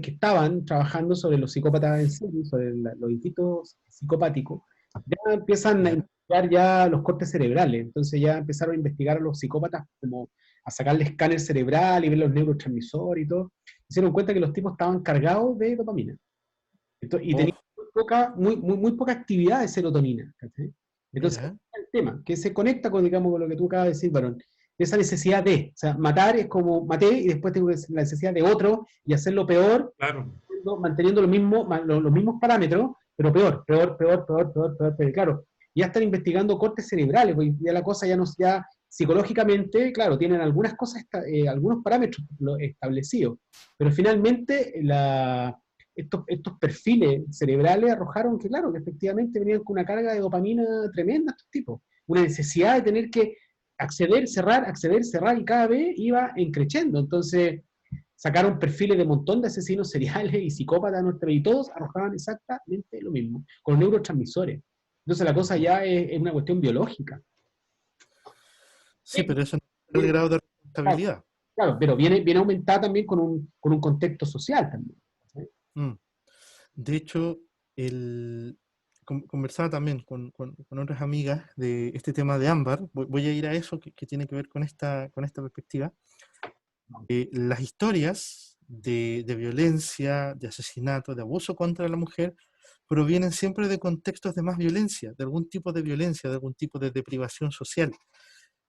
que estaban trabajando sobre los psicópatas en serie, sobre los instintos psicopáticos, ya empiezan a
¿Ya?
investigar ya los cortes cerebrales. Entonces ya empezaron a investigar a los psicópatas como a sacarle escáner cerebral y ver los neurotransmisores y todo. Se dieron cuenta que los tipos estaban cargados de dopamina. Y tenían
Oh,
muy poca actividad de serotonina. ¿Cachai? Entonces,
mira,
el tema que se conecta con, digamos, con lo que tú acabas de decir, Varón, esa necesidad de, o sea, matar es como maté y después tengo la necesidad de otro y hacerlo peor,
Claro.
manteniendo los mismos parámetros, pero peor. Claro, ya están investigando cortes cerebrales, porque ya la cosa ya no ya psicológicamente, claro, tienen algunas cosas, algunos parámetros establecidos, pero finalmente estos perfiles cerebrales arrojaron que, claro, que efectivamente venían con una carga de dopamina tremenda estos tipos, una necesidad de tener que acceder, cerrar, y cada vez iba creciendo. Entonces, sacaron perfiles de un montón de asesinos seriales y psicópatas y todos arrojaban exactamente lo mismo, con neurotransmisores. Entonces, la cosa ya es una cuestión biológica.
sí, pero eso no es el
Viene,
grado de
claro,
responsabilidad.
claro, pero viene aumentada también con un contexto social también. ¿Sí?
Mm. De hecho, conversaba también con otras amigas de este tema de ámbar. Voy a ir a eso que tiene que ver con esta perspectiva. Las historias de violencia, de asesinato, de abuso contra la mujer provienen siempre de contextos de más violencia, de algún tipo de violencia, de algún tipo de deprivación social.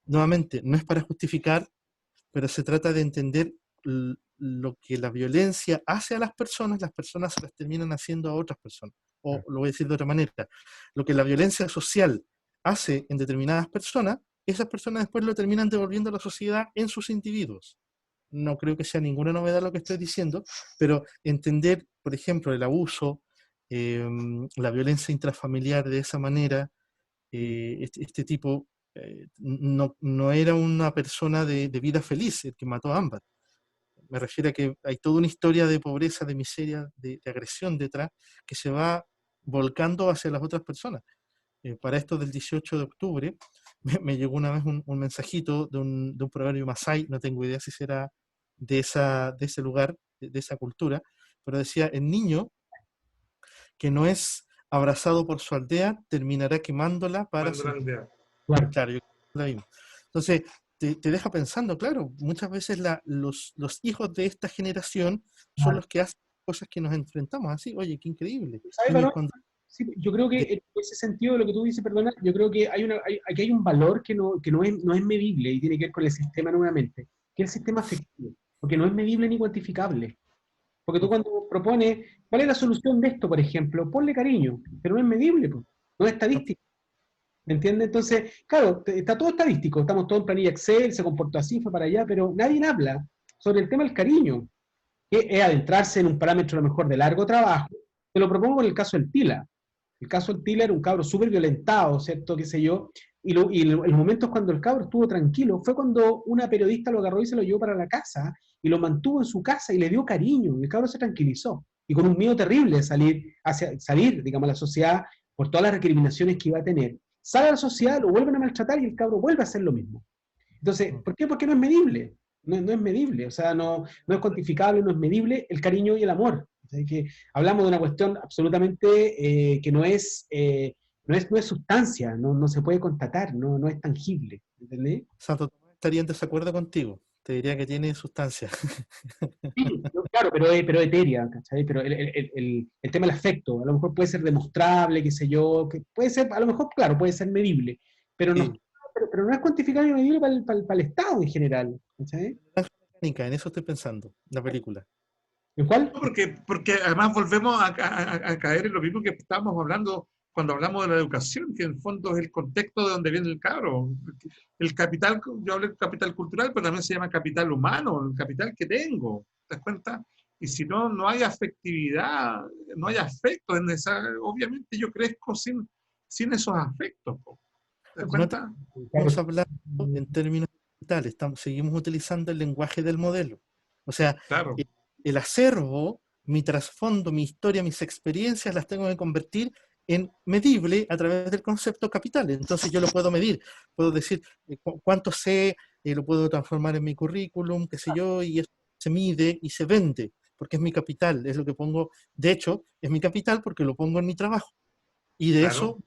Nuevamente, no es para justificar, pero se trata de entender lo que la violencia hace a las personas se las terminan haciendo a otras personas. O lo voy a decir de otra manera, lo que la violencia social hace en determinadas personas, esas personas después lo terminan devolviendo a la sociedad en sus individuos. No creo que sea ninguna novedad lo que estoy diciendo, pero entender, por ejemplo, el abuso, la violencia intrafamiliar de esa manera, este tipo no era una persona de vida feliz el que mató a Ámbar. Me refiero a que hay toda una historia de pobreza, de miseria, de agresión detrás, que se va volcando hacia las otras personas. Para esto del 18 de octubre, me llegó una vez un mensajito de un proverbio masái, no tengo idea si será de ese lugar, de esa cultura, pero decía, el niño que no es abrazado por su aldea terminará quemándola para
Cuando la
su...
aldea.
Claro.
Claro, yo la misma. Entonces, te deja pensando, claro, muchas veces los hijos de esta generación son los que hacen cosas que nos enfrentamos así. Oye, qué increíble.
¿Sabes,
Niños
Varón?
cuando...
Sí, yo creo que en ese sentido de lo que tú dices, perdona, yo creo que aquí hay un valor que no es medible y tiene que ver con el sistema nuevamente, que es el sistema afectivo, porque no es medible ni cuantificable. Porque tú cuando propones, ¿cuál es la solución de esto, por ejemplo? Ponle cariño, pero no es medible, pues, no es estadístico. ¿Me entiendes? Entonces, claro, está todo estadístico, estamos todos en planilla Excel, se comportó así, fue para allá, pero nadie habla sobre el tema del cariño, que es adentrarse en un parámetro a lo mejor de largo trabajo. Te lo propongo en el caso del Tila. El caso del Tila era un cabro súper violentado, ¿cierto? Qué sé yo. El momento cuando el cabro estuvo tranquilo fue cuando una periodista lo agarró y se lo llevó para la casa y lo mantuvo en su casa y le dio cariño. Y el cabro se tranquilizó. Y con un miedo terrible de salir, digamos, a la sociedad por todas las recriminaciones que iba a tener. Sale a la sociedad, lo vuelven a maltratar y el cabro vuelve a hacer lo mismo. Entonces, ¿por qué? Porque no es medible. No es medible, o sea, no es cuantificable, no es medible el cariño y el amor. O sea, que hablamos de una cuestión absolutamente que no es sustancia, no se puede constatar, no es tangible. ¿Entendés?
Santo Tomás estaría en desacuerdo contigo. Te diría que tiene sustancia.
Sí, claro, pero etérea, ¿cachai? Pero el tema del afecto, a lo mejor puede ser demostrable, qué sé yo, que puede ser, a lo mejor, claro, puede ser medible, pero no,
Sí.
pero no es cuantificable ni medible para el Estado en general, ¿cachai?
Mecánica, en eso estoy pensando, la película.
¿En cuál?
No, porque además volvemos a caer en lo mismo que estábamos hablando cuando hablamos de la educación, que en el fondo es el contexto de donde viene el cabro. El capital, yo hablé de capital cultural, pero también se llama capital humano, el capital que tengo, ¿te das cuenta? Y si no hay afectividad, no hay afecto, obviamente yo crezco sin esos afectos, ¿te das
No
cuenta?
estamos hablando en términos digitales, seguimos utilizando el lenguaje del modelo. O sea,
Claro,
el acervo, mi trasfondo, mi historia, mis experiencias las tengo que convertir en medible a través del concepto capital. Entonces yo lo puedo medir, puedo decir cuánto sé, lo puedo transformar en mi currículum, qué sé yo, y eso se mide y se vende, porque es mi capital, es lo que pongo. De hecho, es mi capital porque lo pongo en mi trabajo. Y
claro.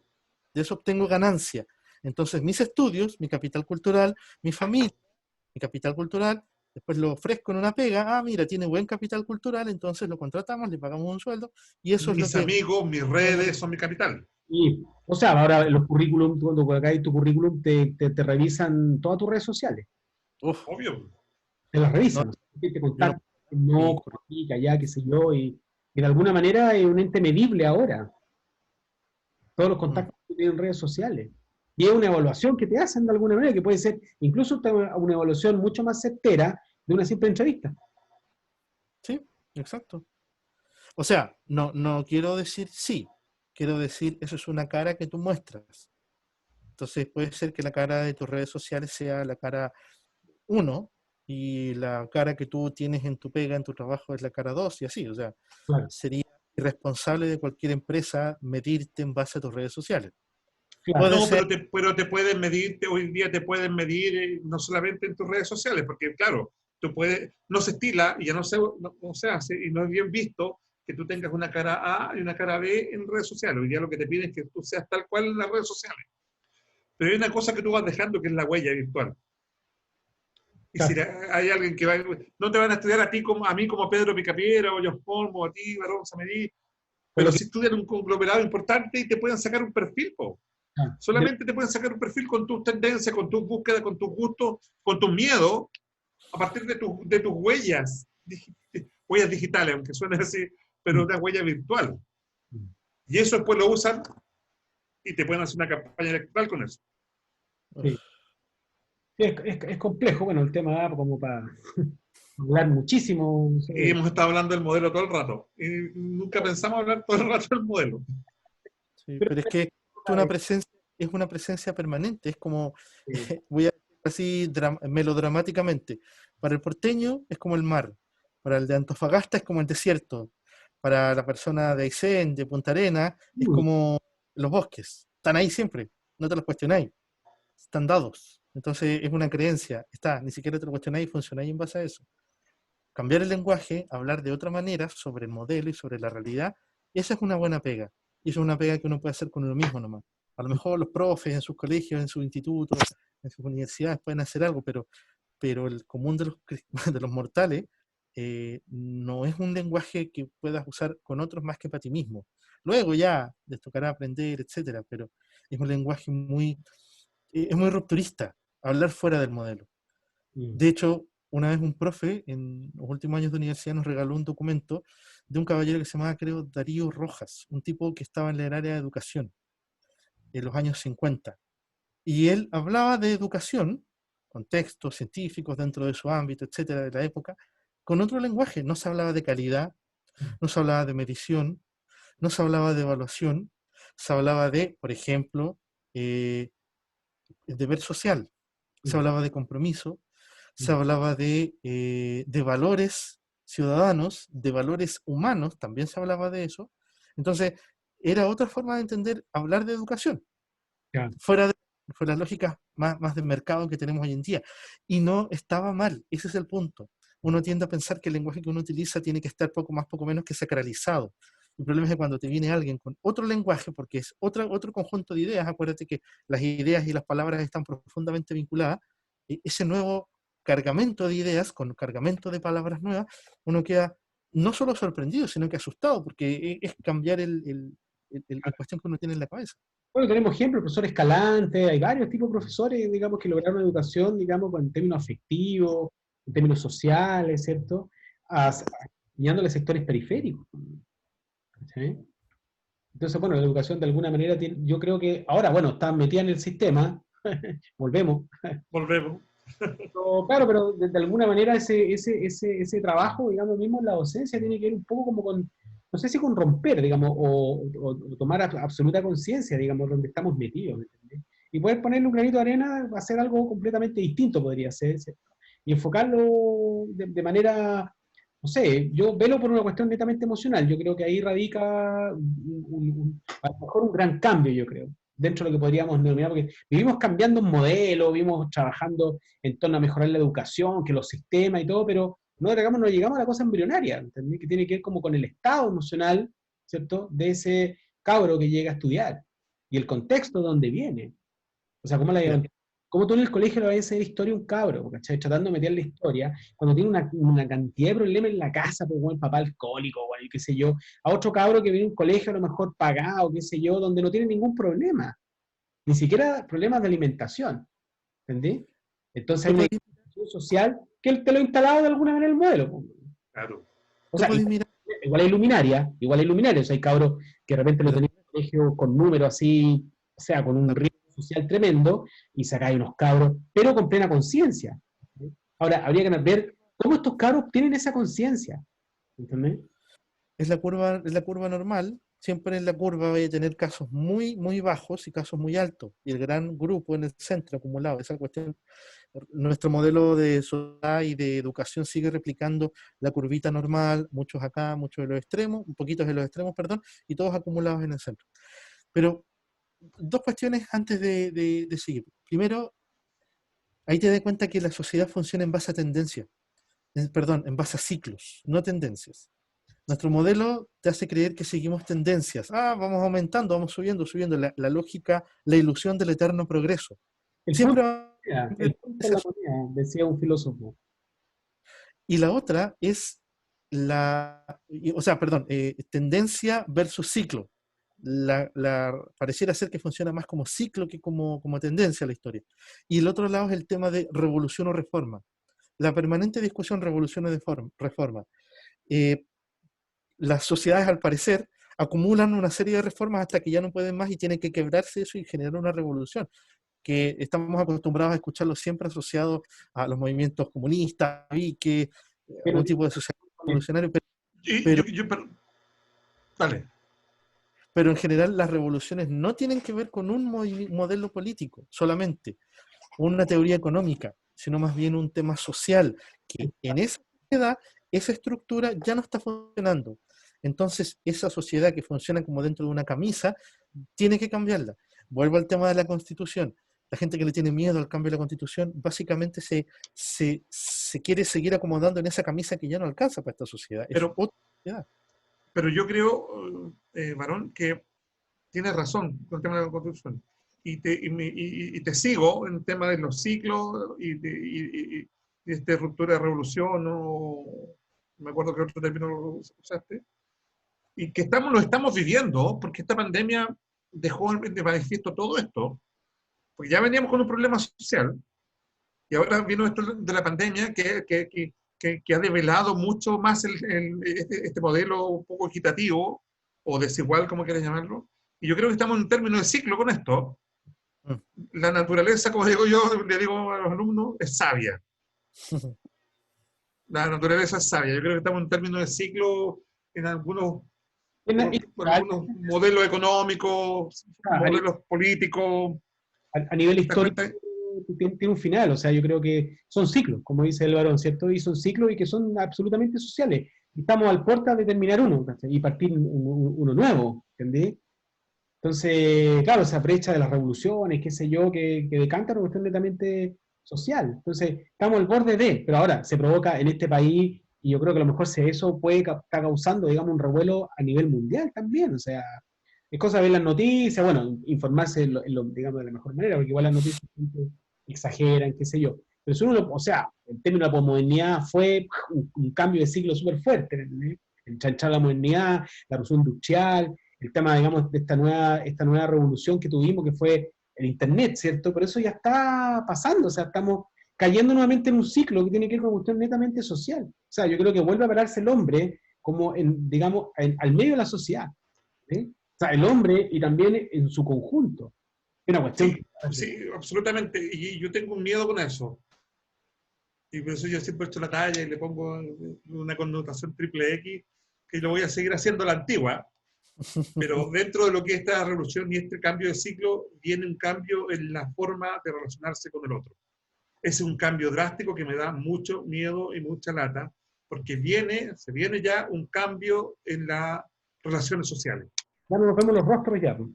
de eso obtengo ganancia. Entonces, mis estudios, mi capital cultural, mi familia, mi capital cultural, después lo ofrezco en una pega, mira, tiene buen capital cultural, entonces lo contratamos, le pagamos un sueldo, y eso es lo
Mis
que...
amigos, mis redes son mi capital.
Y, o sea, ahora los currículum, cuando colocáis tu currículum, te revisan todas tus redes sociales.
Uf,
Obvio.
Te las
no,
revisan. Te
yo no...
contactan, no,
Sí,
por aquí, allá, qué sé yo, y de alguna manera es un ente medible ahora. Todos los
mm,
contactos que tienen en redes sociales. Y es una evaluación que te hacen de alguna manera, que puede ser incluso una evaluación mucho más certera de una simple entrevista.
sí, exacto. O sea, no quiero decir sí, quiero decir, eso es una cara que tú muestras. Entonces puede ser que la cara de tus redes sociales sea la cara uno y la cara que tú tienes en tu pega, en tu trabajo, es la cara 2 y así. O sea,
Claro,
sería irresponsable de cualquier empresa medirte en base a tus redes sociales.
claro.
Puede
No,
ser,
pero te pueden medir, hoy día te pueden medir no solamente en tus redes sociales, porque claro, tú puedes, no se estila y ya no se hace y no es bien visto que tú tengas una cara A y una cara B en redes sociales. Hoy día lo que te piden es que tú seas tal cual en las redes sociales. Pero hay una cosa que tú vas dejando que es la huella virtual. Y si
Claro.
hay alguien que va, no te van a estudiar a ti como a mí como Pedro Picapiedra o John Polmo, o a ti, Barón Samedí, Pero si estudian un conglomerado importante y te pueden sacar un perfil, po. Solamente te pueden sacar un perfil con tus tendencias, con tus búsquedas, con tus gustos, con tus miedos, a partir de tus huellas, huellas digitales, aunque suene así, pero una huella virtual. Y eso después lo usan y te pueden hacer una campaña electoral con eso.
Sí. Es complejo, bueno, el tema da como para hablar muchísimo.
Y hemos estado hablando del modelo todo el rato. Y nunca pensamos hablar todo el rato del modelo.
Sí, pero es que es una presencia permanente, es como, voy a decir así melodramáticamente, para el porteño es como el mar, para el de Antofagasta es como el desierto, para la persona de Aysén, de Punta Arenas, es como los bosques, están ahí siempre, no te los cuestionáis, están dados, entonces es una creencia, está, ni siquiera te lo cuestionáis y funcionáis en base a eso. Cambiar el lenguaje, hablar de otra manera sobre el modelo y sobre la realidad, esa es una buena pega. Y eso es una pega que uno puede hacer con uno mismo nomás. A lo mejor los profes en sus colegios, en sus institutos, en sus universidades pueden hacer algo, pero el común de los mortales no es un lenguaje que puedas usar con otros más que para ti mismo. Luego ya les tocará aprender, etcétera, pero es un lenguaje es muy rupturista, hablar fuera del modelo. De hecho, una vez un profe en los últimos años de universidad nos regaló un documento de un caballero que se llamaba, creo, Darío Rojas, un tipo que estaba en el área de educación en los años 50. Y él hablaba de educación, con textos científicos dentro de su ámbito, etcétera, de la época, con otro lenguaje. No se hablaba de calidad, no se hablaba de medición, no se hablaba de evaluación, se hablaba de, por ejemplo, deber social, se hablaba de compromiso, se hablaba de valores ciudadanos, de valores humanos, también se hablaba de eso. Entonces, era otra forma de entender, hablar de educación, fuera de las lógicas más de mercado que tenemos hoy en día. Y no estaba mal, ese es el punto. Uno tiende a pensar que el lenguaje que uno utiliza tiene que estar poco más, poco menos que sacralizado. El problema es que cuando te viene alguien con otro lenguaje, porque es otro conjunto de ideas, acuérdate que las ideas y las palabras están profundamente vinculadas, ese nuevo cargamento de ideas, con cargamento de palabras nuevas, uno queda no solo sorprendido, sino que asustado, porque es cambiar la cuestión que uno tiene en la cabeza.
Bueno, tenemos ejemplos, el profesor Escalante, hay varios tipos de profesores, digamos, que lograron educación, digamos, en términos afectivos, en términos sociales, ¿cierto? Enseñándole sectores periféricos. ¿Sí? Entonces, bueno, la educación de alguna manera, yo creo que ahora, bueno, está metida en el sistema, volvemos.
Volvemos.
Pero, claro, pero de alguna manera ese trabajo, digamos, mismo en la docencia tiene que ver un poco como con, no sé si con romper, digamos, o tomar absoluta conciencia, digamos, donde estamos metidos, ¿me entiendes? Y poder ponerle un granito de arena, hacer algo completamente distinto podría ser, ¿cierto? Y enfocarlo de manera, no sé, yo velo por una cuestión netamente emocional, yo creo que ahí radica a lo mejor un gran cambio, yo creo, dentro de lo que podríamos denominar, porque vivimos cambiando un modelo, vivimos trabajando en torno a mejorar la educación, que los sistemas y todo, pero no llegamos a la cosa embrionaria, ¿entendés? Que tiene que ver como con el estado emocional, ¿cierto?, de ese cabro que llega a estudiar, y el contexto de donde viene. O sea, ¿cómo tú en el colegio le vas a enseñar historia a un cabro, ¿cachai? Tratando de meterle historia, cuando tiene una cantidad de problemas en la casa, pues, con el papá alcohólico, o qué sé yo, a otro cabro que viene a un colegio a lo mejor pagado, qué sé yo, donde no tiene ningún problema, ni siquiera problemas de alimentación, ¿entendí? Entonces hay una institución social que te lo ha instalado de alguna manera el modelo. Pues.
Claro.
O sea, igual hay luminarias, hay cabros que de repente lo tenían en el colegio con números así, o sea, con un riesgo social tremendo, y sacáis unos cabros, pero con plena conciencia. Ahora, habría que ver cómo estos cabros tienen esa conciencia. ¿Entendés?
Es la curva normal. Siempre en la curva vaya a tener casos muy, muy bajos y casos muy altos. Y el gran grupo en el centro acumulado, esa cuestión. Nuestro modelo de sociedad y de educación sigue replicando la curvita normal, muchos acá, muchos de los extremos, un poquito de los extremos, perdón, y todos acumulados en el centro. Pero dos cuestiones antes de seguir. Primero, ahí te das cuenta que la sociedad funciona en base a tendencias, en base a ciclos, no tendencias. Nuestro modelo te hace creer que seguimos tendencias. Vamos aumentando, vamos subiendo. La lógica, la ilusión del eterno progreso. Siempre va
el punto de la moneda, decía un filósofo.
Y la otra es o sea, perdón, tendencia versus ciclo. Pareciera ser que funciona más como ciclo que como tendencia la historia. Y el otro lado es el tema de revolución o reforma. La permanente discusión revolución o reforma. Eh, las sociedades, al parecer, acumulan una serie de reformas hasta que ya no pueden más y tienen que quebrarse eso y generar una revolución, que estamos acostumbrados a escucharlo siempre asociado a los movimientos comunistas y que
Pero,
algún tipo de socialismo revolucionario,
Y
pero,
dale.
pero en general las revoluciones no tienen que ver con un modelo político solamente, una teoría económica, sino más bien un tema social, que en esa sociedad, esa estructura ya no está funcionando. Entonces, esa sociedad que funciona como dentro de una camisa, tiene que cambiarla. Vuelvo al tema de la Constitución. La gente que le tiene miedo al cambio de la Constitución, básicamente se quiere seguir acomodando en esa camisa que ya no alcanza para esta sociedad. Es
Pero,
otra sociedad.
pero yo creo, Varón, que tienes razón con el tema de la construcción. Y te sigo en el tema de los ciclos y esta ruptura de revolución, no me acuerdo qué otro término usaste, y que lo estamos viviendo, porque esta pandemia dejó de manifiesto todo esto, porque ya veníamos con un problema social, y ahora vino esto de la pandemia que ha develado mucho más este modelo un poco equitativo o desigual, como quieras llamarlo. Y yo creo que estamos en un término de ciclo con esto.
Mm.
La naturaleza, como digo yo, le digo a los alumnos, es sabia. La naturaleza es sabia. Yo creo que estamos en un término de ciclo en algunos modelos económicos, modelos políticos.
A nivel
¿Te das
histórico
cuenta?
tiene un final, o sea, yo creo que son ciclos, como dice el varón, ¿cierto? Y son ciclos y que son absolutamente sociales. Estamos al puerta de terminar uno, ¿cachai? Y partir uno nuevo, ¿entendí? Entonces, claro, esa brecha de las revoluciones, qué sé yo, que decanta una cuestión netamente social. Entonces, estamos al borde de, pero ahora se provoca en este país, y yo creo que a lo mejor eso puede estar causando, digamos, un revuelo a nivel mundial también. O sea, es cosa de ver las noticias, bueno, informarse, digamos, de la mejor manera, porque igual las noticias siempre exageran, qué sé yo. Pero si uno, o sea, en términos de la posmodernidad fue un cambio de siglo súper fuerte, ¿entendés? El chanchar la modernidad, la revolución industrial, el tema, digamos, de esta nueva revolución que tuvimos, que fue el Internet, ¿cierto? Pero eso ya está pasando, o sea, estamos cayendo nuevamente en un ciclo que tiene que ver con una cuestión netamente social. O sea, yo creo que vuelve a pararse el hombre como, digamos, al medio de la sociedad. ¿Sí? O sea, el hombre y también en su conjunto. Es una cuestión
Sí, sí, absolutamente. Y yo tengo un miedo con eso. Y por eso yo siempre he hecho la talla y le pongo una connotación triple X, que lo voy a seguir haciendo a la antigua. Pero dentro de lo que es esta revolución y este cambio de ciclo, viene un cambio en la forma de relacionarse con el otro. Es un cambio drástico que me da mucho miedo y mucha lata, porque se viene ya un cambio en las relaciones sociales.
ya no nos vemos los rostros ya. Pues.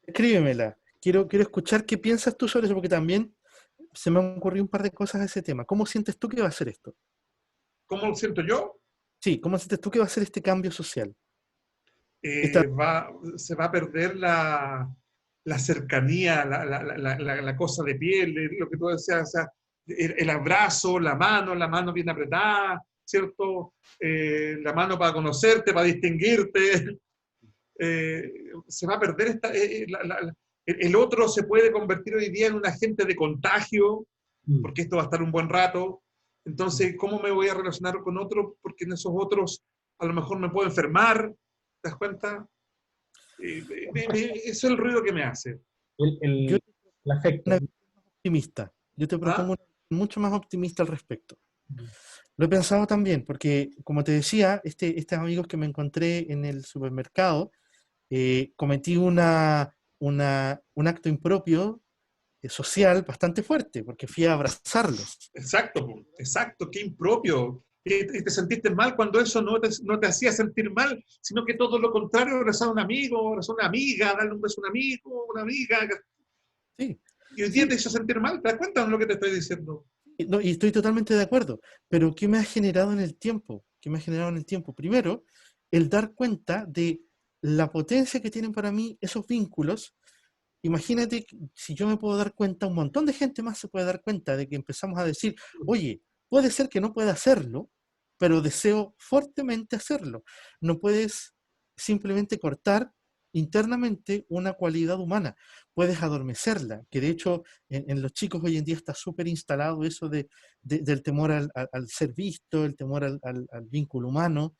Escríbemela. Quiero escuchar qué piensas tú sobre eso, porque también se me han ocurrido un par de cosas a ese tema. ¿Cómo sientes tú que va a ser esto?
¿Cómo lo siento yo?
Sí, ¿cómo sientes tú que va a ser este cambio social? Esta,
Se va a perder la cercanía, la cosa de piel, lo que tú decías, o sea, el abrazo, la mano bien apretada, ¿cierto? La mano para conocerte, para distinguirte. Se va a perder el otro se puede convertir hoy día en un agente de contagio, porque esto va a estar un buen rato. Entonces, ¿cómo me voy a relacionar con otros? Porque en esos otros a lo mejor me puedo enfermar, ¿te das cuenta? Eso es el ruido que me hace.
El,
yo
el, el afecto.
una visión más optimista. Yo te propongo
¿Ah?
una visión mucho más optimista al respecto. Lo he pensado también, porque como te decía, estos amigos que me encontré en el supermercado, cometí un acto impropio social bastante fuerte, porque fui a abrazarlos.
Exacto, exacto, qué impropio. Y te sentiste mal cuando eso no te hacía sentir mal, sino que todo lo contrario, abrazar a un amigo, abrazar a una amiga, darle un beso a un amigo, una amiga.
Sí,
Y hoy día
sí,
te hizo sentir mal, ¿te das cuenta de lo que te estoy diciendo?
no, y estoy totalmente de acuerdo, pero ¿qué me ha generado en el tiempo? ¿Qué me ha generado en el tiempo? Primero, el dar cuenta de la potencia que tienen para mí esos vínculos. Imagínate si yo me puedo dar cuenta, un montón de gente más se puede dar cuenta de que empezamos a decir, oye, puede ser que no pueda hacerlo, pero deseo fuertemente hacerlo. No puedes simplemente cortar internamente una cualidad humana, puedes adormecerla, que de hecho en los chicos hoy en día está súper instalado eso del temor al ser visto, el temor al vínculo humano,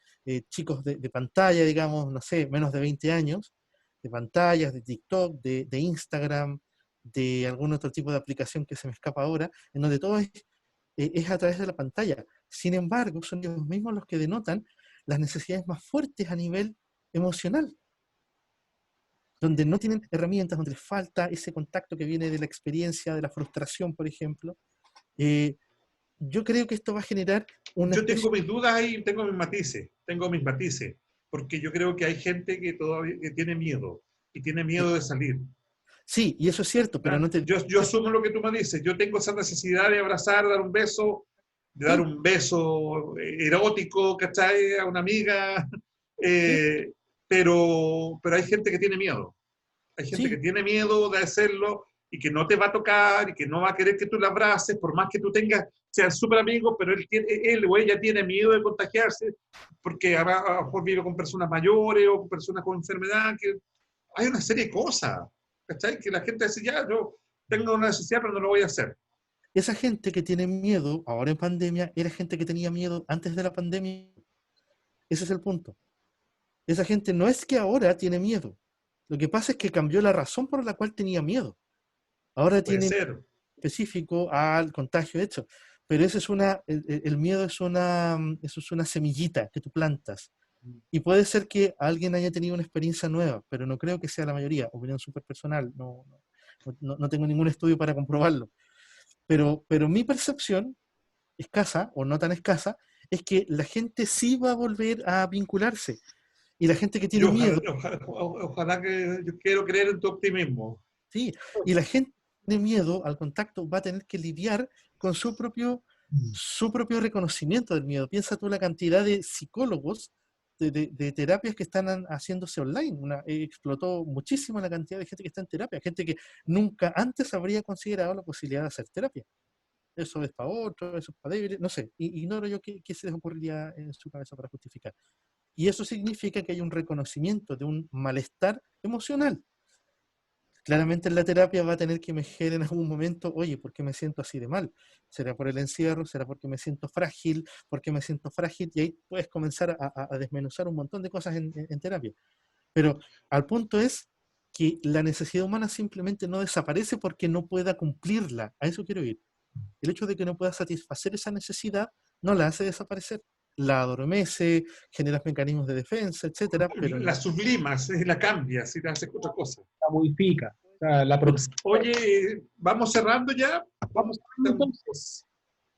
chicos de pantalla, digamos, no sé, menos de 20 años, de pantallas, de TikTok, de Instagram, de algún otro tipo de aplicación que se me escapa ahora, en donde todo es a través de la pantalla. Sin embargo, son ellos mismos los que denotan las necesidades más fuertes a nivel emocional, donde no tienen herramientas, donde les falta ese contacto que viene de la experiencia, de la frustración, por ejemplo. Yo creo que esto va a generar una
Yo tengo
especie...
mis dudas y tengo mis matices, porque yo creo que hay gente que todavía que tiene miedo, y tiene miedo de salir.
Sí, y eso es cierto, pero no te...
Yo asumo lo que tú me dices, yo tengo esa necesidad de abrazar, dar un beso, de dar
Sí,
un beso erótico, ¿cachai? A una amiga,
sí,
eh, pero hay gente que tiene miedo. Hay gente que
sí,
tiene miedo de hacerlo y que no te va a tocar y que no va a querer que tú la abraces, por más que tú tengas, sean súper amigos, pero él o ella tiene miedo de contagiarse porque a lo mejor vive con personas mayores o con personas con enfermedad. Que hay una serie de cosas, ¿cachai? Que la gente dice, ya, yo tengo una necesidad, pero no lo voy a hacer.
esa gente que tiene miedo ahora en pandemia era gente que tenía miedo antes de la pandemia. Ese es el punto. Esa gente no es que ahora tiene miedo. Lo que pasa es que cambió la razón por la cual tenía miedo. Ahora
Puede
tiene
ser.
específico al contagio hecho. Pero eso es el miedo eso es una semillita que tú plantas. Y puede ser que alguien haya tenido una experiencia nueva, pero no creo que sea la mayoría. Opinión súper personal. No tengo ningún estudio para comprobarlo. Pero mi percepción, escasa o no tan escasa, es que la gente sí va a volver a vincularse. Y la gente que tiene
Yo
miedo,
ojalá que yo quiero creer en tu optimismo.
sí, y la gente que tiene miedo al contacto va a tener que lidiar con su propio reconocimiento del miedo. Piensa tú la cantidad de psicólogos, de terapias que están haciéndose online. Explotó muchísimo la cantidad de gente que está en terapia, gente que nunca antes habría considerado la posibilidad de hacer terapia. Eso es para otro, eso es para débiles, no sé. Ignoro yo qué se les ocurriría en su cabeza para justificar. Y eso significa que hay un reconocimiento de un malestar emocional. Claramente en la terapia va a tener que emerger en algún momento, oye, ¿por qué me siento así de mal? ¿Será por el encierro? ¿Será porque me siento frágil? ¿Por qué me siento frágil? Y ahí puedes comenzar a desmenuzar un montón de cosas en terapia. Pero al punto es que la necesidad humana simplemente no desaparece porque no pueda cumplirla. A eso quiero ir. El hecho de que no pueda satisfacer esa necesidad no la hace desaparecer. La adormece, genera mecanismos de defensa, etcétera, pero
La
no.
sublimas, la cambias y la haces otra cosa.
La modifica. O sea, la proximidad.
Oye, ¿vamos cerrando ya?
Vamos entonces.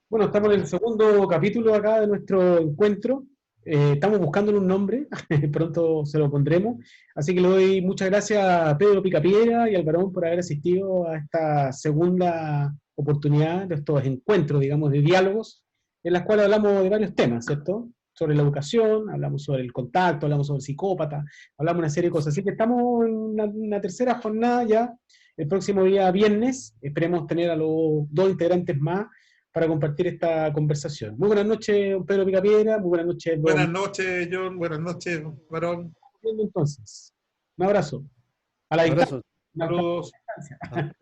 Bueno, estamos en el segundo capítulo acá de nuestro encuentro. Estamos buscándole un nombre, pronto se lo pondremos. Así que le doy muchas gracias a Pedro Picapiedra y al Barón por haber asistido a esta segunda oportunidad de estos encuentros, digamos, de diálogos, en las cuales hablamos de varios temas, ¿cierto? Sobre la educación, hablamos sobre el contacto, hablamos sobre el psicópata, hablamos de una serie de cosas. Así que estamos en una tercera jornada ya, el próximo día viernes. Esperemos tener a los dos integrantes más para compartir esta conversación. Muy buenas noches, don Pedro Picapiedra. Muy buenas noches,
Buenas
don...
noches, John. Buenas noches, varón.
Entonces, un abrazo. A la distancia.
Abrazo.
Una
Saludos.
distancia.